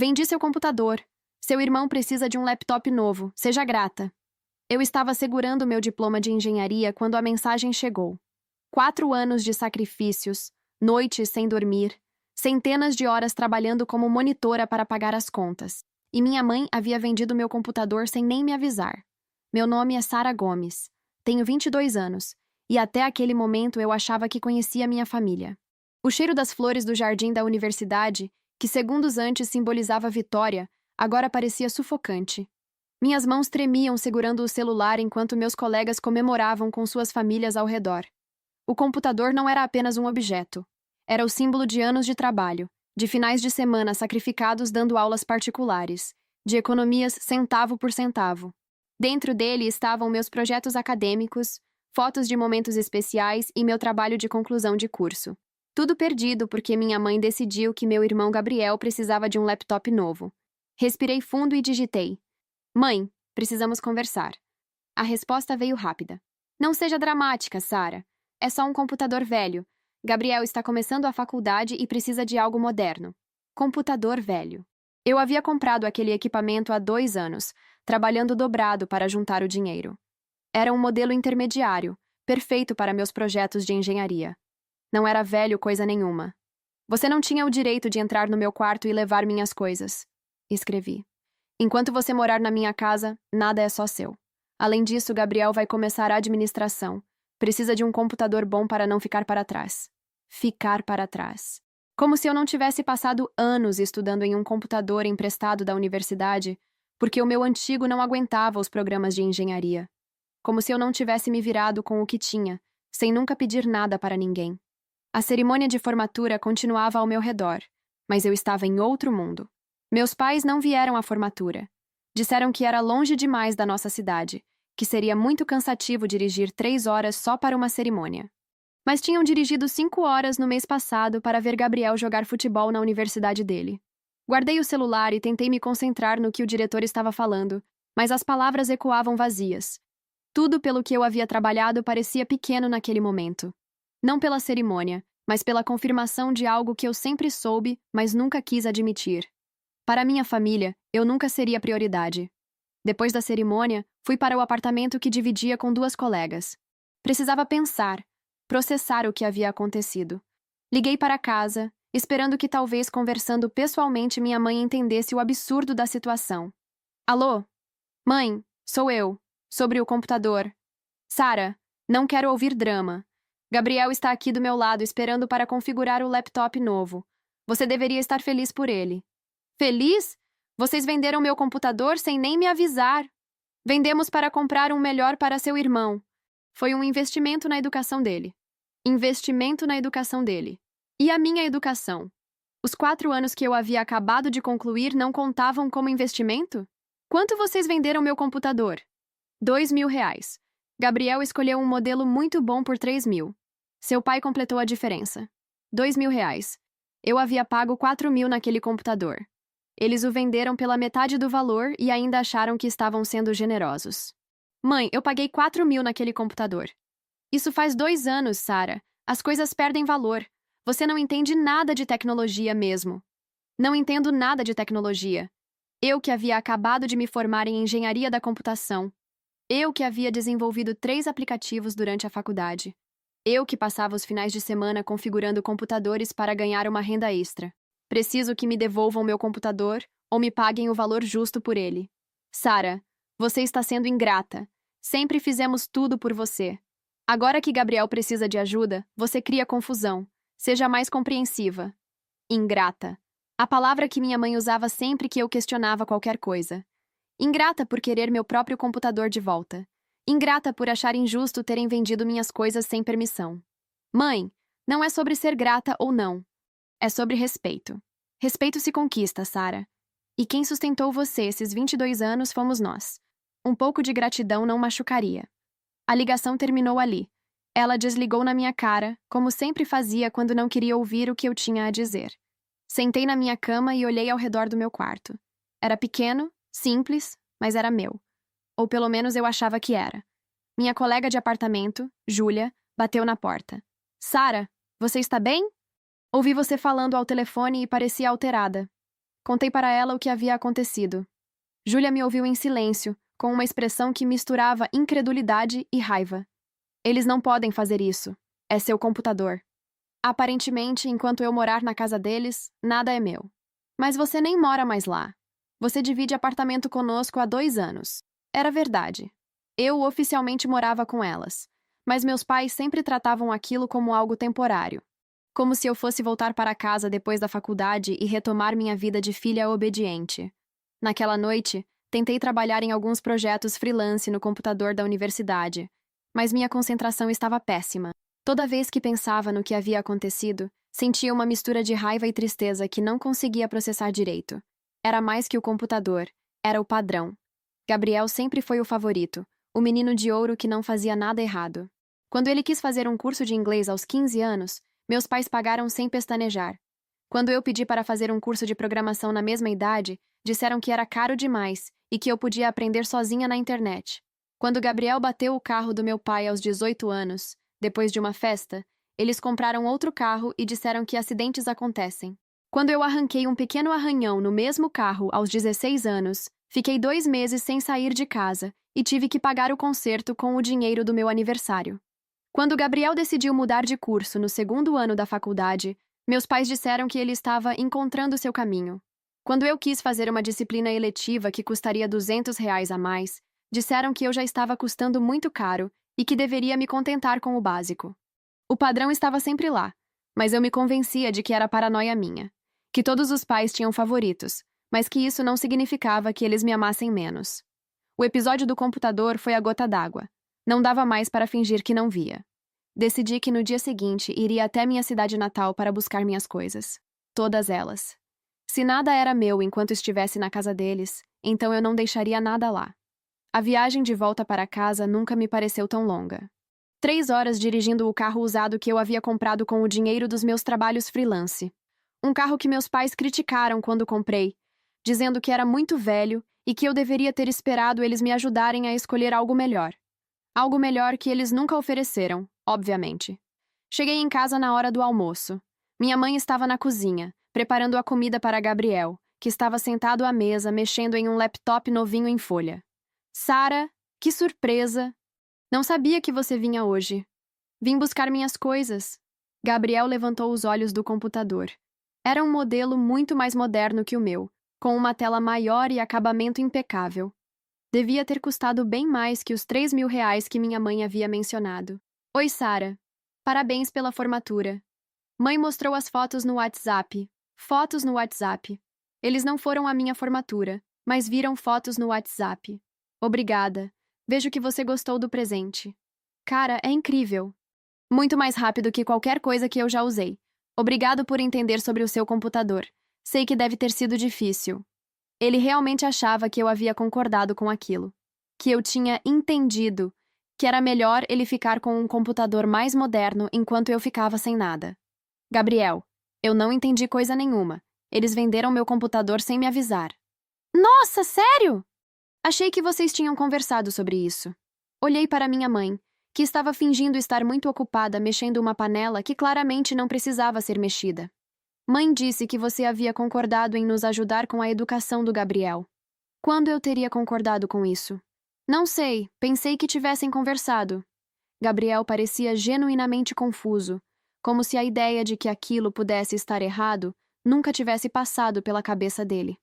Vendi seu computador. Seu irmão precisa de um laptop novo. Seja grata. Eu estava segurando meu diploma de engenharia quando a mensagem chegou. 4 anos de sacrifícios, noites sem dormir, centenas de horas trabalhando como monitora para pagar as contas. E minha mãe havia vendido meu computador sem nem me avisar. Meu nome é Sara Gomes. Tenho 22 anos. E até aquele momento eu achava que conhecia minha família. O cheiro das flores do jardim da universidade, que segundos antes simbolizava vitória, agora parecia sufocante. Minhas mãos tremiam segurando o celular enquanto meus colegas comemoravam com suas famílias ao redor. O computador não era apenas um objeto. Era o símbolo de anos de trabalho, de finais de semana sacrificados dando aulas particulares, de economias centavo por centavo. Dentro dele estavam meus projetos acadêmicos, fotos de momentos especiais e meu trabalho de conclusão de curso. Tudo perdido porque minha mãe decidiu que meu irmão Gabriel precisava de um laptop novo. Respirei fundo e digitei: Mãe, precisamos conversar. A resposta veio rápida. Não seja dramática, Sara. É só um computador velho. Gabriel está começando a faculdade e precisa de algo moderno. Computador velho. Eu havia comprado aquele equipamento há 2 anos, trabalhando dobrado para juntar o dinheiro. Era um modelo intermediário, perfeito para meus projetos de engenharia. Não era velho coisa nenhuma. Você não tinha o direito de entrar no meu quarto e levar minhas coisas. Escrevi. Enquanto você morar na minha casa, nada é só seu. Além disso, Gabriel vai começar a administração. Precisa de um computador bom para não ficar para trás. Ficar para trás. Como se eu não tivesse passado anos estudando em um computador emprestado da universidade, porque o meu antigo não aguentava os programas de engenharia. Como se eu não tivesse me virado com o que tinha, sem nunca pedir nada para ninguém. A cerimônia de formatura continuava ao meu redor, mas eu estava em outro mundo. Meus pais não vieram à formatura. Disseram que era longe demais da nossa cidade, que seria muito cansativo dirigir 3 horas só para uma cerimônia. Mas tinham dirigido 5 horas no mês passado para ver Gabriel jogar futebol na universidade dele. Guardei o celular e tentei me concentrar no que o diretor estava falando, mas as palavras ecoavam vazias. Tudo pelo que eu havia trabalhado parecia pequeno naquele momento. Não pela cerimônia, mas pela confirmação de algo que eu sempre soube, mas nunca quis admitir. Para minha família, eu nunca seria prioridade. Depois da cerimônia, fui para o apartamento que dividia com 2 colegas. Precisava pensar, processar o que havia acontecido. Liguei para casa, esperando que talvez conversando pessoalmente minha mãe entendesse o absurdo da situação. Alô? Mãe, sou eu. Sobre o computador. Sara, não quero ouvir drama. Gabriel está aqui do meu lado esperando para configurar o laptop novo. Você deveria estar feliz por ele. Feliz? Vocês venderam meu computador sem nem me avisar. Vendemos para comprar um melhor para seu irmão. Foi um investimento na educação dele. Investimento na educação dele. E a minha educação? Os 4 anos que eu havia acabado de concluir não contavam como investimento? Quanto vocês venderam meu computador? R$ 2.000. Gabriel escolheu um modelo muito bom por 3.000. Seu pai completou a diferença. R$ 2.000. Eu havia pago 4.000 naquele computador. Eles o venderam pela metade do valor e ainda acharam que estavam sendo generosos. Mãe, eu paguei 4.000 naquele computador. Isso faz 2 anos, Sara. As coisas perdem valor. Você não entende nada de tecnologia mesmo. Não entendo nada de tecnologia. Eu que havia acabado de me formar em engenharia da computação. Eu que havia desenvolvido 3 aplicativos durante a faculdade. Eu que passava os finais de semana configurando computadores para ganhar uma renda extra. Preciso que me devolvam meu computador ou me paguem o valor justo por ele. Sara, você está sendo ingrata. Sempre fizemos tudo por você. Agora que Gabriel precisa de ajuda, você cria confusão. Seja mais compreensiva. Ingrata. A palavra que minha mãe usava sempre que eu questionava qualquer coisa. Ingrata por querer meu próprio computador de volta. Ingrata por achar injusto terem vendido minhas coisas sem permissão. Mãe, não é sobre ser grata ou não. É sobre respeito. Respeito se conquista, Sara. E quem sustentou você esses 22 anos fomos nós. Um pouco de gratidão não machucaria. A ligação terminou ali. Ela desligou na minha cara, como sempre fazia quando não queria ouvir o que eu tinha a dizer. Sentei na minha cama e olhei ao redor do meu quarto. Era pequeno, simples, mas era meu. Ou pelo menos eu achava que era. Minha colega de apartamento, Júlia, bateu na porta. Sara, você está bem? Ouvi você falando ao telefone e parecia alterada. Contei para ela o que havia acontecido. Júlia me ouviu em silêncio, com uma expressão que misturava incredulidade e raiva. Eles não podem fazer isso. É seu computador. Aparentemente, enquanto eu morar na casa deles, nada é meu. Mas você nem mora mais lá. Você divide apartamento conosco há 2 anos. Era verdade. Eu oficialmente morava com elas. Mas meus pais sempre tratavam aquilo como algo temporário. Como se eu fosse voltar para casa depois da faculdade e retomar minha vida de filha obediente. Naquela noite, tentei trabalhar em alguns projetos freelance no computador da universidade, mas minha concentração estava péssima. Toda vez que pensava no que havia acontecido, sentia uma mistura de raiva e tristeza que não conseguia processar direito. Era mais que o computador, era o padrão. Gabriel sempre foi o favorito, o menino de ouro que não fazia nada errado. Quando ele quis fazer um curso de inglês aos 15 anos, meus pais pagaram sem pestanejar. Quando eu pedi para fazer um curso de programação na mesma idade, disseram que era caro demais e que eu podia aprender sozinha na internet. Quando Gabriel bateu o carro do meu pai aos 18 anos, depois de uma festa, eles compraram outro carro e disseram que acidentes acontecem. Quando eu arranquei um pequeno arranhão no mesmo carro aos 16 anos, fiquei 2 meses sem sair de casa e tive que pagar o conserto com o dinheiro do meu aniversário. Quando Gabriel decidiu mudar de curso no 2º ano da faculdade, meus pais disseram que ele estava encontrando seu caminho. Quando eu quis fazer uma disciplina eletiva que custaria R$ 200 a mais, disseram que eu já estava custando muito caro e que deveria me contentar com o básico. O padrão estava sempre lá, mas eu me convencia de que era paranoia minha, que todos os pais tinham favoritos, mas que isso não significava que eles me amassem menos. O episódio do computador foi a gota d'água. Não dava mais para fingir que não via. Decidi que no dia seguinte iria até minha cidade natal para buscar minhas coisas. Todas elas. Se nada era meu enquanto estivesse na casa deles, então eu não deixaria nada lá. A viagem de volta para casa nunca me pareceu tão longa. 3 horas dirigindo o carro usado que eu havia comprado com o dinheiro dos meus trabalhos freelance. Um carro que meus pais criticaram quando comprei, dizendo que era muito velho e que eu deveria ter esperado eles me ajudarem a escolher algo melhor. Algo melhor que eles nunca ofereceram, obviamente. Cheguei em casa na hora do almoço. Minha mãe estava na cozinha, preparando a comida para Gabriel, que estava sentado à mesa mexendo em um laptop novinho em folha. Sara, que surpresa! Não sabia que você vinha hoje. Vim buscar minhas coisas. Gabriel levantou os olhos do computador. Era um modelo muito mais moderno que o meu, com uma tela maior e acabamento impecável. Devia ter custado bem mais que os R$ 3.000 que minha mãe havia mencionado. Oi, Sara. Parabéns pela formatura. Mãe mostrou as fotos no WhatsApp. Fotos no WhatsApp. Eles não foram à minha formatura, mas viram fotos no WhatsApp. Obrigada. Vejo que você gostou do presente. Cara, é incrível. Muito mais rápido que qualquer coisa que eu já usei. Obrigado por entender sobre o seu computador. Sei que deve ter sido difícil. Ele realmente achava que eu havia concordado com aquilo. Que eu tinha entendido que era melhor ele ficar com um computador mais moderno enquanto eu ficava sem nada. Gabriel, eu não entendi coisa nenhuma. Eles venderam meu computador sem me avisar. Nossa, sério? Achei que vocês tinham conversado sobre isso. Olhei para minha mãe, que estava fingindo estar muito ocupada mexendo uma panela que claramente não precisava ser mexida. Mãe disse que você havia concordado em nos ajudar com a educação do Gabriel. Quando eu teria concordado com isso? Não sei, pensei que tivessem conversado. Gabriel parecia genuinamente confuso, como se a ideia de que aquilo pudesse estar errado nunca tivesse passado pela cabeça dele.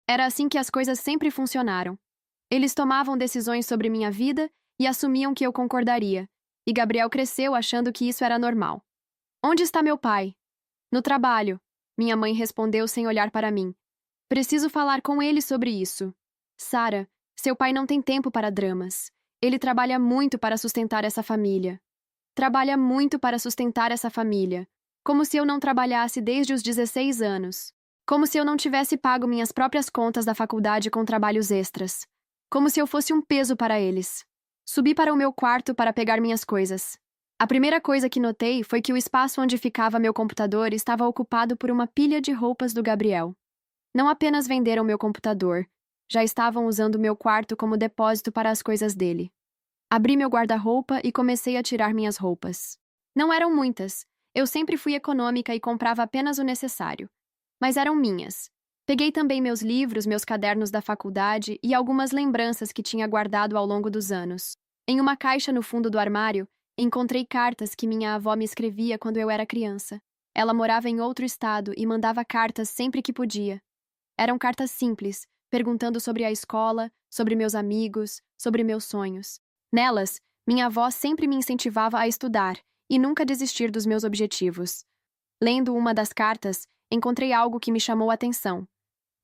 Era assim que as coisas sempre funcionaram. Eles tomavam decisões sobre minha vida e assumiam que eu concordaria, e Gabriel cresceu achando que isso era normal. Onde está meu pai? No trabalho. Minha mãe respondeu sem olhar para mim. Preciso falar com ele sobre isso. Sara, seu pai não tem tempo para dramas. Ele trabalha muito para sustentar essa família. Trabalha muito para sustentar essa família. Como se eu não trabalhasse desde os 16 anos. Como se eu não tivesse pago minhas próprias contas da faculdade com trabalhos extras. Como se eu fosse um peso para eles. Subi para o meu quarto para pegar minhas coisas. A primeira coisa que notei foi que o espaço onde ficava meu computador estava ocupado por uma pilha de roupas do Gabriel. Não apenas venderam meu computador, já estavam usando meu quarto como depósito para as coisas dele. Abri meu guarda-roupa e comecei a tirar minhas roupas. Não eram muitas, eu sempre fui econômica e comprava apenas o necessário. Mas eram minhas. Peguei também meus livros, meus cadernos da faculdade e algumas lembranças que tinha guardado ao longo dos anos. Em uma caixa no fundo do armário, encontrei cartas que minha avó me escrevia quando eu era criança. Ela morava em outro estado e mandava cartas sempre que podia. Eram cartas simples, perguntando sobre a escola, sobre meus amigos, sobre meus sonhos. Nelas, minha avó sempre me incentivava a estudar e nunca desistir dos meus objetivos. Lendo uma das cartas, encontrei algo que me chamou a atenção.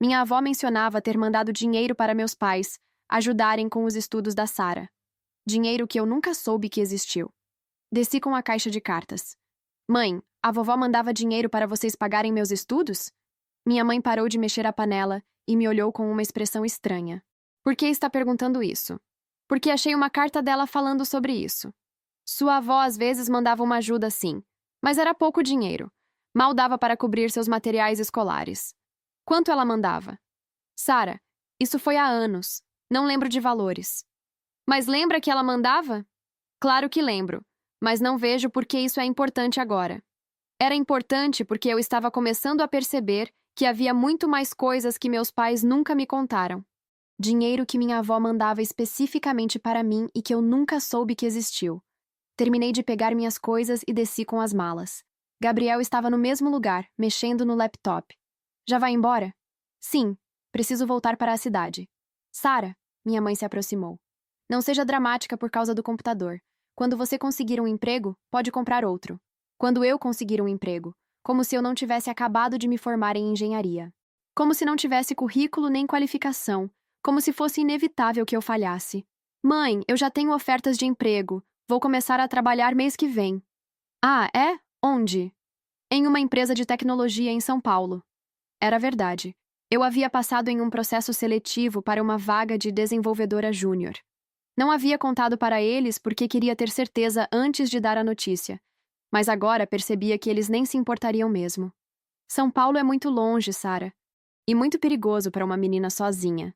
Minha avó mencionava ter mandado dinheiro para meus pais ajudarem com os estudos da Sara. Dinheiro que eu nunca soube que existiu. Desci com a caixa de cartas. Mãe, a vovó mandava dinheiro para vocês pagarem meus estudos? Minha mãe parou de mexer a panela e me olhou com uma expressão estranha. Por que está perguntando isso? Porque achei uma carta dela falando sobre isso. Sua avó às vezes mandava uma ajuda sim, mas era pouco dinheiro. Mal dava para cobrir seus materiais escolares. Quanto ela mandava? Sara, isso foi há anos. Não lembro de valores. Mas lembra que ela mandava? Claro que lembro, mas não vejo por que isso é importante agora. Era importante porque eu estava começando a perceber que havia muito mais coisas que meus pais nunca me contaram. Dinheiro que minha avó mandava especificamente para mim e que eu nunca soube que existiu. Terminei de pegar minhas coisas e desci com as malas. Gabriel estava no mesmo lugar, mexendo no laptop. Já vai embora? Sim, preciso voltar para a cidade. Sara, minha mãe se aproximou. Não seja dramática por causa do computador. Quando você conseguir um emprego, pode comprar outro. Quando eu conseguir um emprego, como se eu não tivesse acabado de me formar em engenharia. Como se não tivesse currículo nem qualificação. Como se fosse inevitável que eu falhasse. Mãe, eu já tenho ofertas de emprego. Vou começar a trabalhar mês que vem. Ah, é? Onde? Em uma empresa de tecnologia em São Paulo. Era verdade. Eu havia passado em um processo seletivo para uma vaga de desenvolvedora júnior. Não havia contado para eles porque queria ter certeza antes de dar a notícia, mas agora percebia que eles nem se importariam mesmo. São Paulo é muito longe, Sara, e muito perigoso para uma menina sozinha.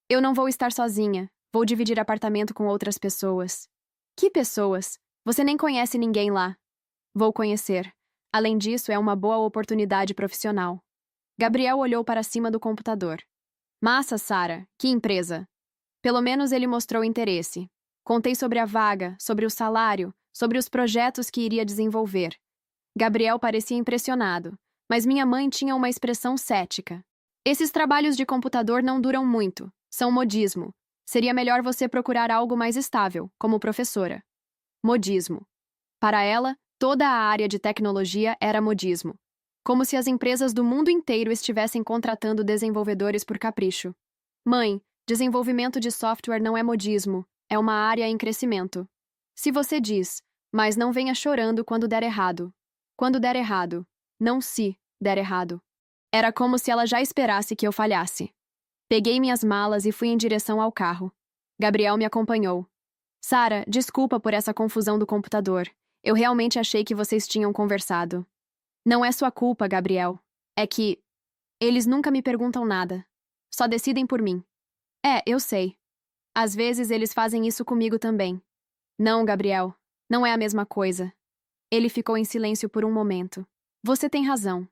Eu não vou estar sozinha, vou dividir apartamento com outras pessoas. Que pessoas? Você nem conhece ninguém lá. Vou conhecer. Além disso, é uma boa oportunidade profissional. Gabriel olhou para cima do computador. Massa, Sara, que empresa? Pelo menos ele mostrou interesse. Contei sobre a vaga, sobre o salário, sobre os projetos que iria desenvolver. Gabriel parecia impressionado, mas minha mãe tinha uma expressão cética. Esses trabalhos de computador não duram muito, são modismo. Seria melhor você procurar algo mais estável, como professora. Modismo. Para ela, toda a área de tecnologia era modismo. Como se as empresas do mundo inteiro estivessem contratando desenvolvedores por capricho. Mãe, desenvolvimento de software não é modismo, é uma área em crescimento. Se você diz, mas não venha chorando quando der errado. Quando der errado, não se der errado. Era como se ela já esperasse que eu falhasse. Peguei minhas malas e fui em direção ao carro. Gabriel me acompanhou. Sara, desculpa por essa confusão do computador. Eu realmente achei que vocês tinham conversado. Não é sua culpa, Gabriel. É que eles nunca me perguntam nada. Só decidem por mim. É, eu sei. Às vezes eles fazem isso comigo também. Não, Gabriel. Não é a mesma coisa. Ele ficou em silêncio por um momento. Você tem razão.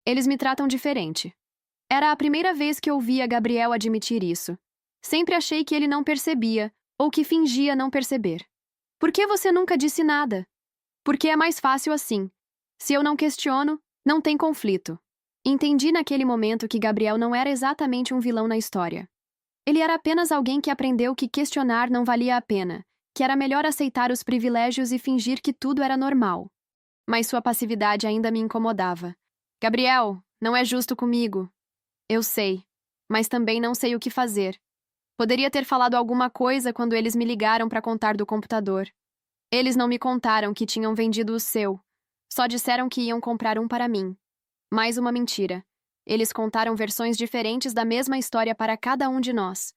Eles me tratam diferente. Era a primeira vez que ouvia Gabriel admitir isso. Sempre achei que ele não percebia, ou que fingia não perceber. Por que você nunca disse nada? Porque é mais fácil assim. Se eu não questiono, não tem conflito. Entendi naquele momento que Gabriel não era exatamente um vilão na história. Ele era apenas alguém que aprendeu que questionar não valia a pena, que era melhor aceitar os privilégios e fingir que tudo era normal. Mas sua passividade ainda me incomodava. Gabriel, não é justo comigo. Eu sei, mas também não sei o que fazer. Poderia ter falado alguma coisa quando eles me ligaram para contar do computador. Eles não me contaram que tinham vendido o seu. Só disseram que iam comprar um para mim. Mais uma mentira. Eles contaram versões diferentes da mesma história para cada um de nós.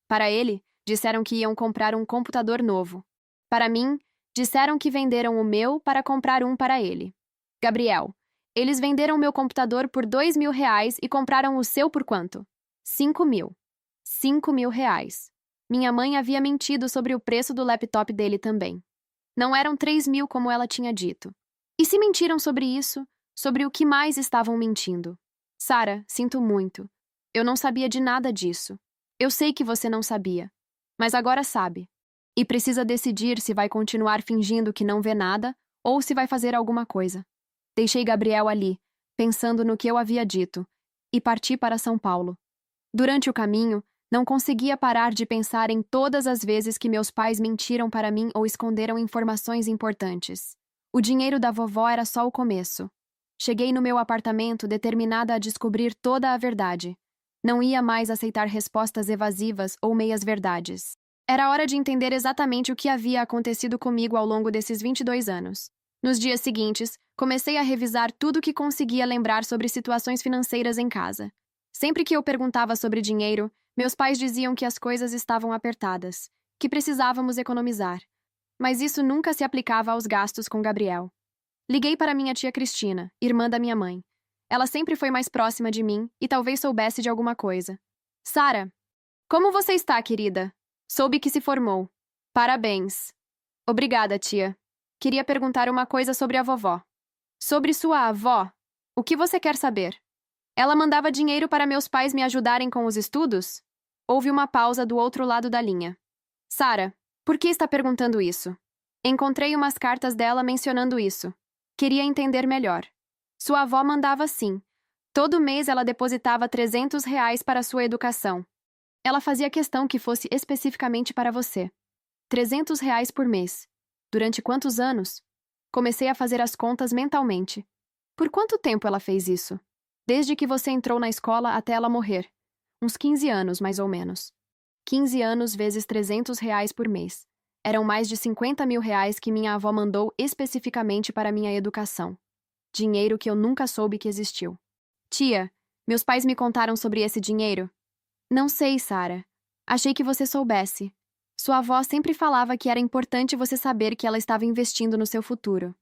Para ele, disseram que iam comprar um computador novo. Para mim, disseram que venderam o meu para comprar um para ele. Gabriel, eles venderam meu computador por R$ 2.000 e compraram o seu por quanto? 5.000. R$ 5.000. Minha mãe havia mentido sobre o preço do laptop dele também. Não eram 3.000 como ela tinha dito. E se mentiram sobre isso, sobre o que mais estavam mentindo? Sara, sinto muito. Eu não sabia de nada disso. Eu sei que você não sabia. Mas agora sabe. E precisa decidir se vai continuar fingindo que não vê nada ou se vai fazer alguma coisa. Deixei Gabriel ali, pensando no que eu havia dito, e parti para São Paulo. Durante o caminho, não conseguia parar de pensar em todas as vezes que meus pais mentiram para mim ou esconderam informações importantes. O dinheiro da vovó era só o começo. Cheguei no meu apartamento determinada a descobrir toda a verdade. Não ia mais aceitar respostas evasivas ou meias-verdades. Era hora de entender exatamente o que havia acontecido comigo ao longo desses 22 anos. Nos dias seguintes, comecei a revisar tudo o que conseguia lembrar sobre situações financeiras em casa. Sempre que eu perguntava sobre dinheiro, meus pais diziam que as coisas estavam apertadas, que precisávamos economizar. Mas isso nunca se aplicava aos gastos com Gabriel. Liguei para minha tia Cristina, irmã da minha mãe. Ela sempre foi mais próxima de mim e talvez soubesse de alguma coisa. Sara, como você está, querida? Soube que se formou. Parabéns. Obrigada, tia. Queria perguntar uma coisa sobre a vovó. Sobre sua avó? O que você quer saber? Ela mandava dinheiro para meus pais me ajudarem com os estudos? Houve uma pausa do outro lado da linha. Sara, por que está perguntando isso? Encontrei umas cartas dela mencionando isso. Queria entender melhor. Sua avó mandava sim. Todo mês ela depositava R$ 300 para sua educação. Ela fazia questão que fosse especificamente para você. R$ 300 por mês. Durante quantos anos? Comecei a fazer as contas mentalmente. Por quanto tempo ela fez isso? Desde que você entrou na escola até ela morrer. Uns 15 anos, mais ou menos. 15 anos vezes R$ 300 por mês. Eram mais de R$ 50.000 que minha avó mandou especificamente para minha educação. Dinheiro que eu nunca soube que existiu. Tia, meus pais me contaram sobre esse dinheiro? Não sei, Sara. Achei que você soubesse. Sua avó sempre falava que era importante você saber que ela estava investindo no seu futuro.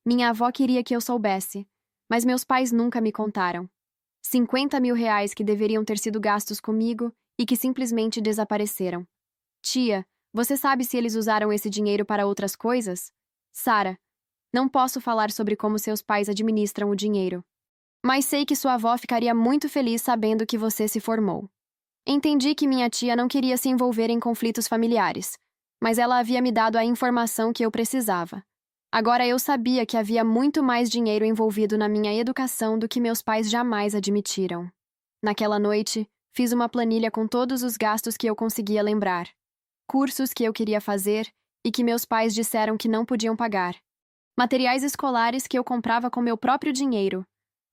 Minha avó queria que eu soubesse, mas meus pais nunca me contaram. R$ 50.000 que deveriam ter sido gastos comigo e que simplesmente desapareceram. Tia, você sabe se eles usaram esse dinheiro para outras coisas? Sara, não posso falar sobre como seus pais administram o dinheiro. Mas sei que sua avó ficaria muito feliz sabendo que você se formou. Entendi que minha tia não queria se envolver em conflitos familiares, mas ela havia me dado a informação que eu precisava. Agora eu sabia que havia muito mais dinheiro envolvido na minha educação do que meus pais jamais admitiram. Naquela noite, fiz uma planilha com todos os gastos que eu conseguia lembrar. Cursos que eu queria fazer e que meus pais disseram que não podiam pagar. Materiais escolares que eu comprava com meu próprio dinheiro.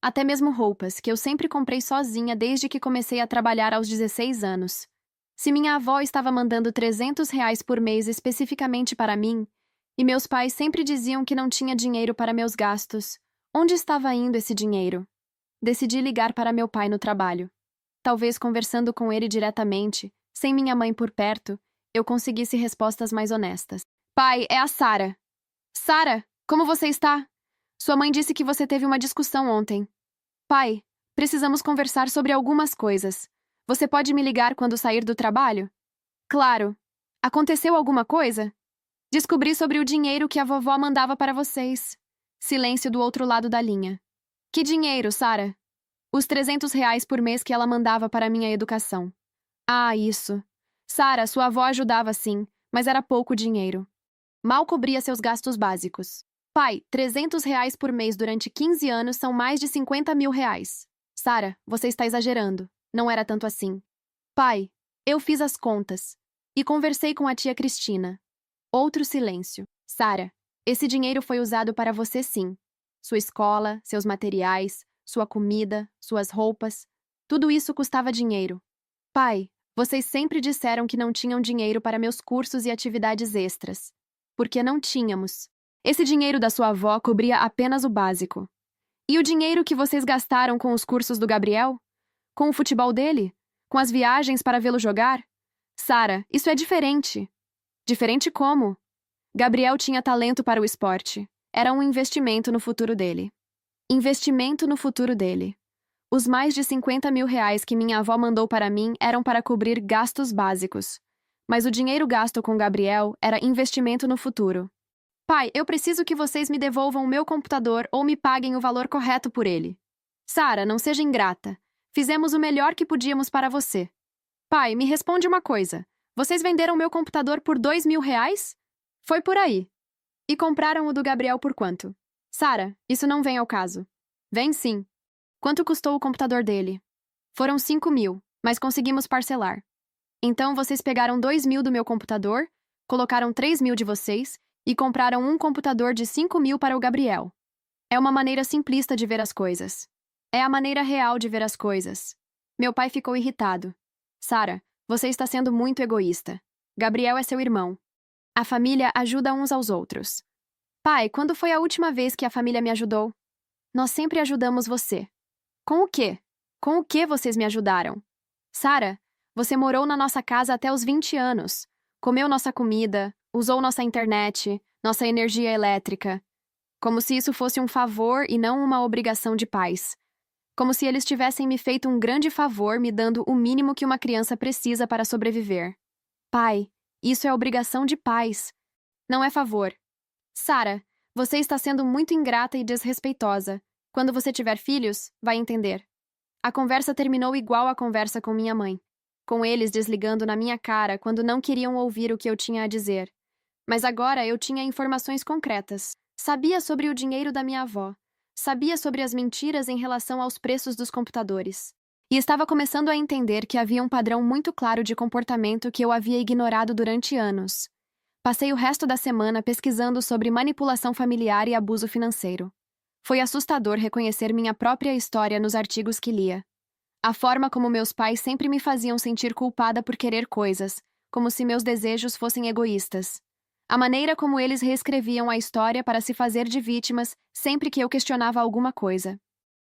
Até mesmo roupas, que eu sempre comprei sozinha desde que comecei a trabalhar aos 16 anos. Se minha avó estava mandando R$ 300 por mês especificamente para mim, e meus pais sempre diziam que não tinha dinheiro para meus gastos, onde estava indo esse dinheiro? Decidi ligar para meu pai no trabalho. Talvez conversando com ele diretamente, sem minha mãe por perto, eu conseguisse respostas mais honestas. Pai, é a Sara. Sara, como você está? Sua mãe disse que você teve uma discussão ontem. Pai, precisamos conversar sobre algumas coisas. Você pode me ligar quando sair do trabalho? Claro. Aconteceu alguma coisa? Descobri sobre o dinheiro que a vovó mandava para vocês. Silêncio do outro lado da linha. Que dinheiro, Sara? Os R$ 300 por mês que ela mandava para minha educação. Ah, isso. Sara, sua avó ajudava sim, mas era pouco dinheiro. Mal cobria seus gastos básicos. Pai, R$ 300 por mês durante 15 anos são mais de R$ 50.000. Sara, você está exagerando. Não era tanto assim. Pai, eu fiz as contas. E conversei com a tia Cristina. Outro silêncio. Sara, esse dinheiro foi usado para você sim. Sua escola, seus materiais, sua comida, suas roupas. Tudo isso custava dinheiro. Pai, vocês sempre disseram que não tinham dinheiro para meus cursos e atividades extras. Porque não tínhamos. Esse dinheiro da sua avó cobria apenas o básico. E o dinheiro que vocês gastaram com os cursos do Gabriel? Com o futebol dele? Com as viagens para vê-lo jogar? Sara, isso é diferente. Diferente como? Gabriel tinha talento para o esporte. Era um investimento no futuro dele. Investimento no futuro dele. Os mais de R$ 50.000 que minha avó mandou para mim eram para cobrir gastos básicos. Mas o dinheiro gasto com Gabriel era investimento no futuro. Pai, eu preciso que vocês me devolvam o meu computador ou me paguem o valor correto por ele. Sara, não seja ingrata. Fizemos o melhor que podíamos para você. Pai, me responde uma coisa. Vocês venderam meu computador por R$ 2.000? Foi por aí. E compraram o do Gabriel por quanto? Sara, isso não vem ao caso. Vem sim. Quanto custou o computador dele? Foram 5.000, mas conseguimos parcelar. Então vocês pegaram 2.000 do meu computador, colocaram 3.000 de vocês e compraram um computador de 5.000 para o Gabriel. É uma maneira simplista de ver as coisas. É a maneira real de ver as coisas. Meu pai ficou irritado. Sara, você está sendo muito egoísta. Gabriel é seu irmão. A família ajuda uns aos outros. Pai, quando foi a última vez que a família me ajudou? Nós sempre ajudamos você. Com o quê? Com o que vocês me ajudaram? Sara, você morou na nossa casa até os 20 anos. Comeu nossa comida, usou nossa internet, nossa energia elétrica. Como se isso fosse um favor e não uma obrigação de pais. Como se eles tivessem me feito um grande favor me dando o mínimo que uma criança precisa para sobreviver. Pai, isso é obrigação de pais. Não é favor. Sara, você está sendo muito ingrata e desrespeitosa. Quando você tiver filhos, vai entender. A conversa terminou igual a conversa com minha mãe, com eles desligando na minha cara quando não queriam ouvir o que eu tinha a dizer. Mas agora eu tinha informações concretas. Sabia sobre o dinheiro da minha avó. Sabia sobre as mentiras em relação aos preços dos computadores. E estava começando a entender que havia um padrão muito claro de comportamento que eu havia ignorado durante anos. Passei o resto da semana pesquisando sobre manipulação familiar e abuso financeiro. Foi assustador reconhecer minha própria história nos artigos que lia. A forma como meus pais sempre me faziam sentir culpada por querer coisas, como se meus desejos fossem egoístas. A maneira como eles reescreviam a história para se fazer de vítimas sempre que eu questionava alguma coisa.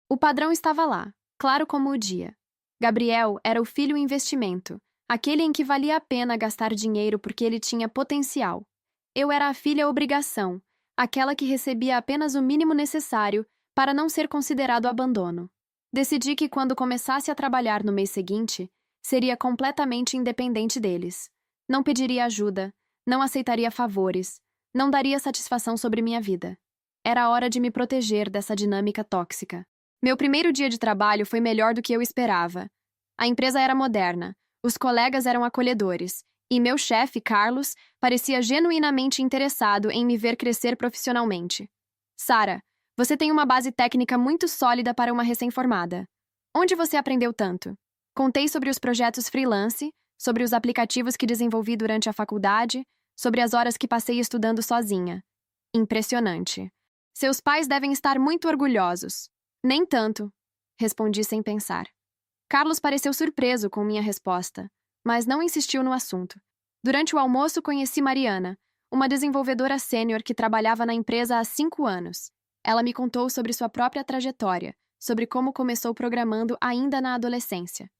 O padrão estava lá, claro como o dia. Gabriel era o filho investimento, aquele em que valia a pena gastar dinheiro porque ele tinha potencial. Eu era a filha obrigação, aquela que recebia apenas o mínimo necessário para não ser considerado abandono. Decidi que quando começasse a trabalhar no mês seguinte, seria completamente independente deles. Não pediria ajuda, não aceitaria favores, não daria satisfação sobre minha vida. Era hora de me proteger dessa dinâmica tóxica. Meu primeiro dia de trabalho foi melhor do que eu esperava. A empresa era moderna, os colegas eram acolhedores, e meu chefe, Carlos, parecia genuinamente interessado em me ver crescer profissionalmente. Sara, você tem uma base técnica muito sólida para uma recém-formada. Onde você aprendeu tanto? Contei sobre os projetos freelance, sobre os aplicativos que desenvolvi durante a faculdade, sobre as horas que passei estudando sozinha. Impressionante. Seus pais devem estar muito orgulhosos. Nem tanto, respondi sem pensar. Carlos pareceu surpreso com minha resposta, mas não insistiu no assunto. Durante o almoço conheci Mariana, uma desenvolvedora sênior que trabalhava na empresa há 5 anos. Ela me contou sobre sua própria trajetória, sobre como começou programando ainda na adolescência.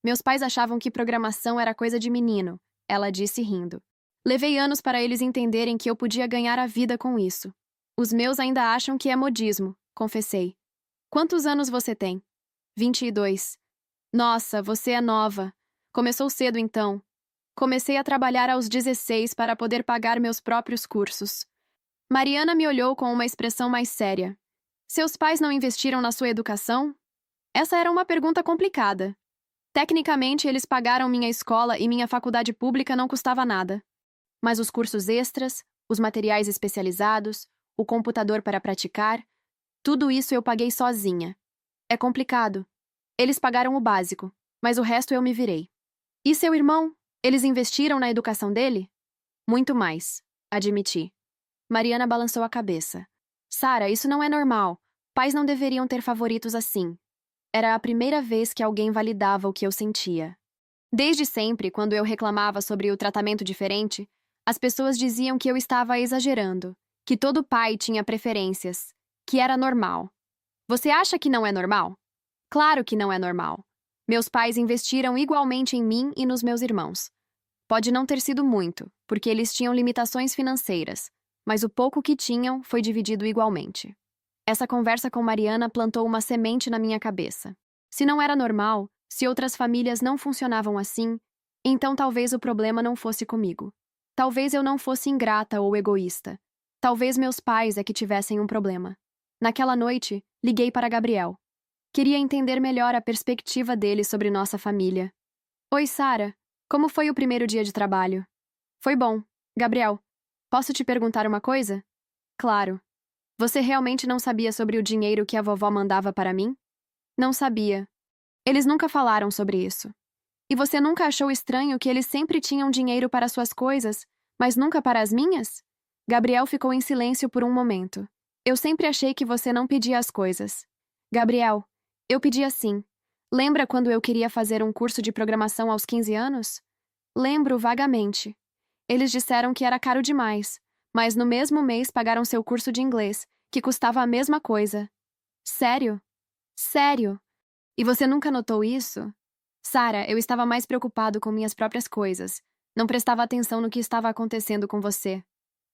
Meus pais achavam que programação era coisa de menino, ela disse rindo. Levei anos para eles entenderem que eu podia ganhar a vida com isso. Os meus ainda acham que é modismo, confessei. Quantos anos você tem? 22. Nossa, você é nova. Começou cedo então. Comecei a trabalhar aos 16 para poder pagar meus próprios cursos. Mariana me olhou com uma expressão mais séria. Seus pais não investiram na sua educação? Essa era uma pergunta complicada. Tecnicamente, eles pagaram minha escola e minha faculdade pública não custava nada. Mas os cursos extras, os materiais especializados, o computador para praticar, tudo isso eu paguei sozinha. É complicado. Eles pagaram o básico, mas o resto eu me virei. E seu irmão? Eles investiram na educação dele? Muito mais, admiti. Mariana balançou a cabeça. Sara, isso não é normal. Pais não deveriam ter favoritos assim. Era a primeira vez que alguém validava o que eu sentia. Desde sempre, quando eu reclamava sobre o tratamento diferente, as pessoas diziam que eu estava exagerando, que todo pai tinha preferências, que era normal. Você acha que não é normal? Claro que não é normal. Meus pais investiram igualmente em mim e nos meus irmãos. Pode não ter sido muito, porque eles tinham limitações financeiras, mas o pouco que tinham foi dividido igualmente. Essa conversa com Mariana plantou uma semente na minha cabeça. Se não era normal, se outras famílias não funcionavam assim, então talvez o problema não fosse comigo. Talvez eu não fosse ingrata ou egoísta. Talvez meus pais é que tivessem um problema. Naquela noite, liguei para Gabriel. Queria entender melhor a perspectiva dele sobre nossa família. Oi, Sara. Como foi o primeiro dia de trabalho? Foi bom. Gabriel, posso te perguntar uma coisa? Claro. Você realmente não sabia sobre o dinheiro que a vovó mandava para mim? Não sabia. Eles nunca falaram sobre isso. E você nunca achou estranho que eles sempre tinham dinheiro para suas coisas, mas nunca para as minhas? Gabriel ficou em silêncio por um momento. Eu sempre achei que você não pedia as coisas. Gabriel, eu pedia sim. Lembra quando eu queria fazer um curso de programação aos 15 anos? Lembro vagamente. Eles disseram que era caro demais, mas no mesmo mês pagaram seu curso de inglês, que custava a mesma coisa. Sério? Sério? E você nunca notou isso? Sara, eu estava mais preocupado com minhas próprias coisas. Não prestava atenção no que estava acontecendo com você.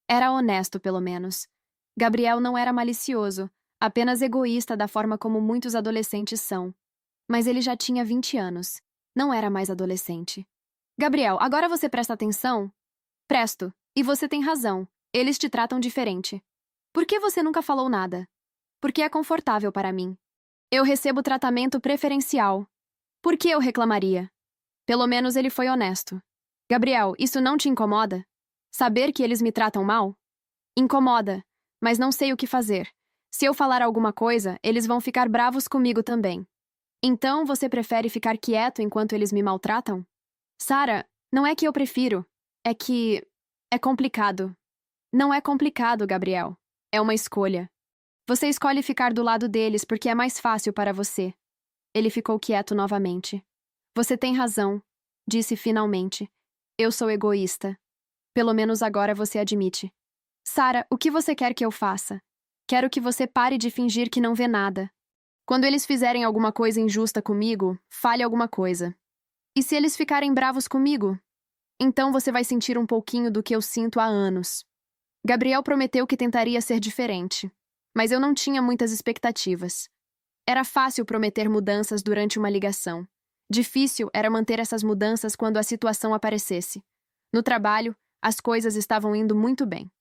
Era honesto, pelo menos. Gabriel não era malicioso, apenas egoísta da forma como muitos adolescentes são. Mas ele já tinha 20 anos. Não era mais adolescente. Gabriel, agora você presta atenção? Presto. E você tem razão. Eles te tratam diferente. Por que você nunca falou nada? Porque é confortável para mim. Eu recebo tratamento preferencial. Por que eu reclamaria? Pelo menos ele foi honesto. Gabriel, isso não te incomoda? Saber que eles me tratam mal? Incomoda, mas não sei o que fazer. Se eu falar alguma coisa, eles vão ficar bravos comigo também. Então você prefere ficar quieto enquanto eles me maltratam? Sara, não é que eu prefiro. É que é complicado. Não é complicado, Gabriel. É uma escolha. Você escolhe ficar do lado deles porque é mais fácil para você. Ele ficou quieto novamente. Você tem razão, disse finalmente. Eu sou egoísta. Pelo menos agora você admite. Sara, o que você quer que eu faça? Quero que você pare de fingir que não vê nada. Quando eles fizerem alguma coisa injusta comigo, fale alguma coisa. E se eles ficarem bravos comigo? Então você vai sentir um pouquinho do que eu sinto há anos. Gabriel prometeu que tentaria ser diferente, mas eu não tinha muitas expectativas. Era fácil prometer mudanças durante uma ligação. Difícil era manter essas mudanças quando a situação aparecesse. No trabalho, as coisas estavam indo muito bem.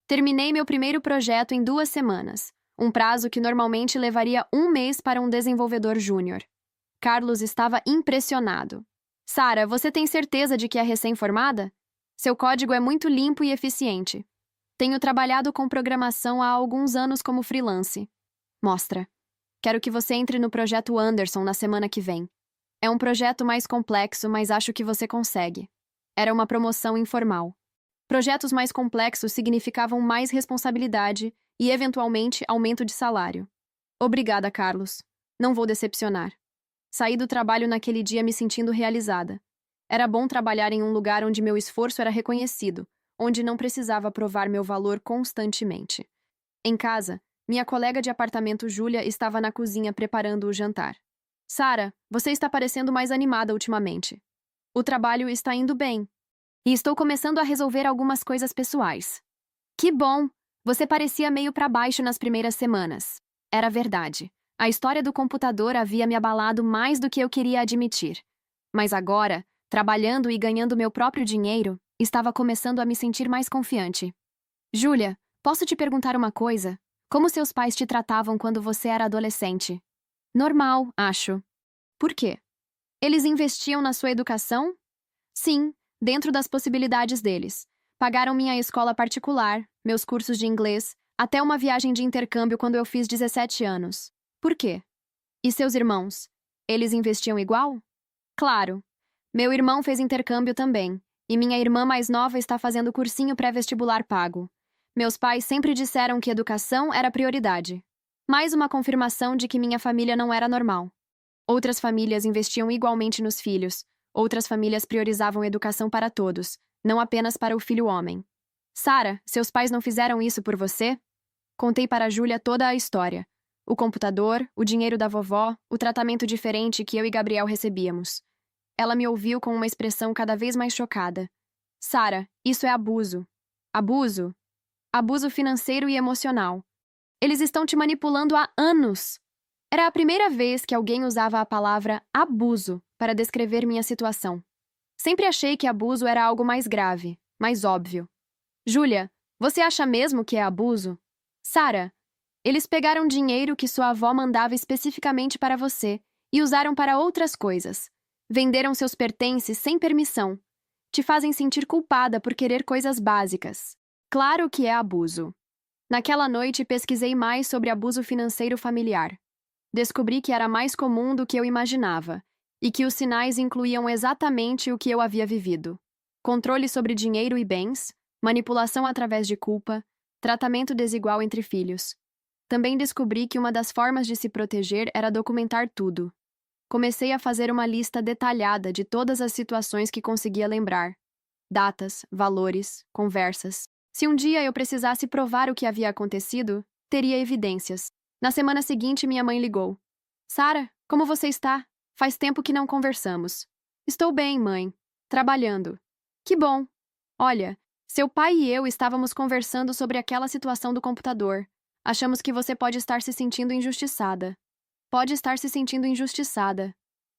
Terminei meu primeiro projeto em 2 semanas, um prazo que normalmente levaria 1 mês para um desenvolvedor júnior. Carlos estava impressionado. Sara, você tem certeza de que é recém-formada? Seu código é muito limpo e eficiente. Tenho trabalhado com programação há alguns anos como freelance. Mostra. Quero que você entre no projeto Anderson na semana que vem. É um projeto mais complexo, mas acho que você consegue. Era uma promoção informal. Projetos mais complexos significavam mais responsabilidade e, eventualmente, aumento de salário. Obrigada, Carlos. Não vou decepcionar. Saí do trabalho naquele dia me sentindo realizada. Era bom trabalhar em um lugar onde meu esforço era reconhecido, onde não precisava provar meu valor constantemente. Em casa, minha colega de apartamento Júlia estava na cozinha preparando o jantar. Sara, você está parecendo mais animada ultimamente. O trabalho está indo bem. E estou começando a resolver algumas coisas pessoais. Que bom! Você parecia meio para baixo nas primeiras semanas. Era verdade. A história do computador havia me abalado mais do que eu queria admitir. Mas agora, trabalhando e ganhando meu próprio dinheiro, estava começando a me sentir mais confiante. Júlia, posso te perguntar uma coisa? Como seus pais te tratavam quando você era adolescente? Normal, acho. Por quê? Eles investiam na sua educação? Sim, dentro das possibilidades deles. Pagaram minha escola particular, meus cursos de inglês, até uma viagem de intercâmbio quando eu fiz 17 anos. Por quê? E seus irmãos? Eles investiam igual? Claro. Meu irmão fez intercâmbio também, e minha irmã mais nova está fazendo cursinho pré-vestibular pago. Meus pais sempre disseram que educação era prioridade. Mais uma confirmação de que minha família não era normal. Outras famílias investiam igualmente nos filhos. Outras famílias priorizavam educação para todos, não apenas para o filho homem. Sara, seus pais não fizeram isso por você? Contei para Júlia toda a história. O computador, o dinheiro da vovó, o tratamento diferente que eu e Gabriel recebíamos. Ela me ouviu com uma expressão cada vez mais chocada. Sara, isso é abuso. Abuso? Abuso financeiro e emocional. Eles estão te manipulando há anos. Era a primeira vez que alguém usava a palavra abuso para descrever minha situação. Sempre achei que abuso era algo mais grave, mais óbvio. Júlia, você acha mesmo que é abuso? Sara, Eles pegaram dinheiro que sua avó mandava especificamente para você e usaram para outras coisas. Venderam seus pertences sem permissão. Te fazem sentir culpada por querer coisas básicas. Claro que é abuso. Naquela noite, pesquisei mais sobre abuso financeiro familiar. Descobri que era mais comum do que eu imaginava e que os sinais incluíam exatamente o que eu havia vivido: controle sobre dinheiro e bens, manipulação através de culpa, tratamento desigual entre filhos. Também descobri que uma das formas de se proteger era documentar tudo. Comecei a fazer uma lista detalhada de todas as situações que conseguia lembrar: datas, valores, conversas. Se um dia eu precisasse provar o que havia acontecido, teria evidências. Na semana seguinte, minha mãe ligou. Sara, como você está? Faz tempo que não conversamos. Estou bem, mãe. Trabalhando. Que bom. Olha, seu pai e eu estávamos conversando sobre aquela situação do computador. Achamos que você pode estar se sentindo injustiçada. Pode estar se sentindo injustiçada.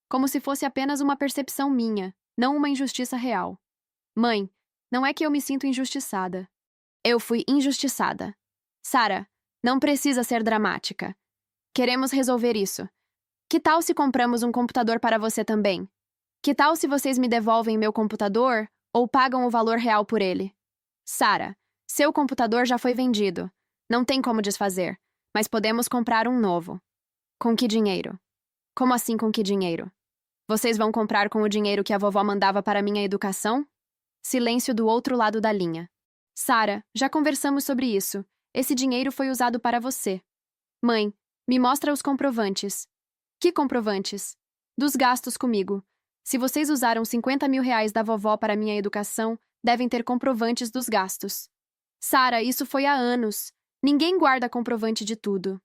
Como se fosse apenas uma percepção minha, não uma injustiça real. Mãe, não é que eu me sinto injustiçada. Eu fui injustiçada. Sara, não precisa ser dramática. Queremos resolver isso. Que tal se compramos um computador para você também? Que tal se vocês me devolvem meu computador ou pagam o valor real por ele? Sara, seu computador já foi vendido. Não tem como desfazer, mas podemos comprar um novo. Com que dinheiro? Como assim com que dinheiro? Vocês vão comprar com o dinheiro que a vovó mandava para minha educação? Silêncio do outro lado da linha. Sara, já conversamos sobre isso. Esse dinheiro foi usado para você. Mãe, me mostra os comprovantes. Que comprovantes? Dos gastos comigo. Se vocês usaram 50 mil reais da vovó para minha educação, devem ter comprovantes dos gastos. Sara, isso foi há anos. Ninguém guarda comprovante de tudo.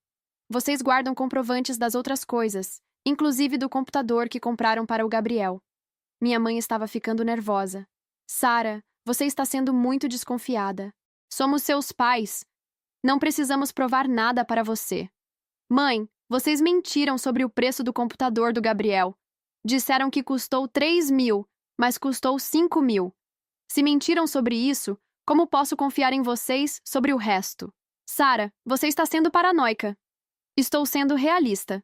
Vocês guardam comprovantes das outras coisas, inclusive do computador que compraram para o Gabriel. Minha mãe estava ficando nervosa. Sara, você está sendo muito desconfiada. Somos seus pais. Não precisamos provar nada para você. Mãe, vocês mentiram sobre o preço do computador do Gabriel. Disseram que custou 3 mil, mas custou 5 mil. Se mentiram sobre isso, como posso confiar em vocês sobre o resto? Sara, você está sendo paranoica. Estou sendo realista.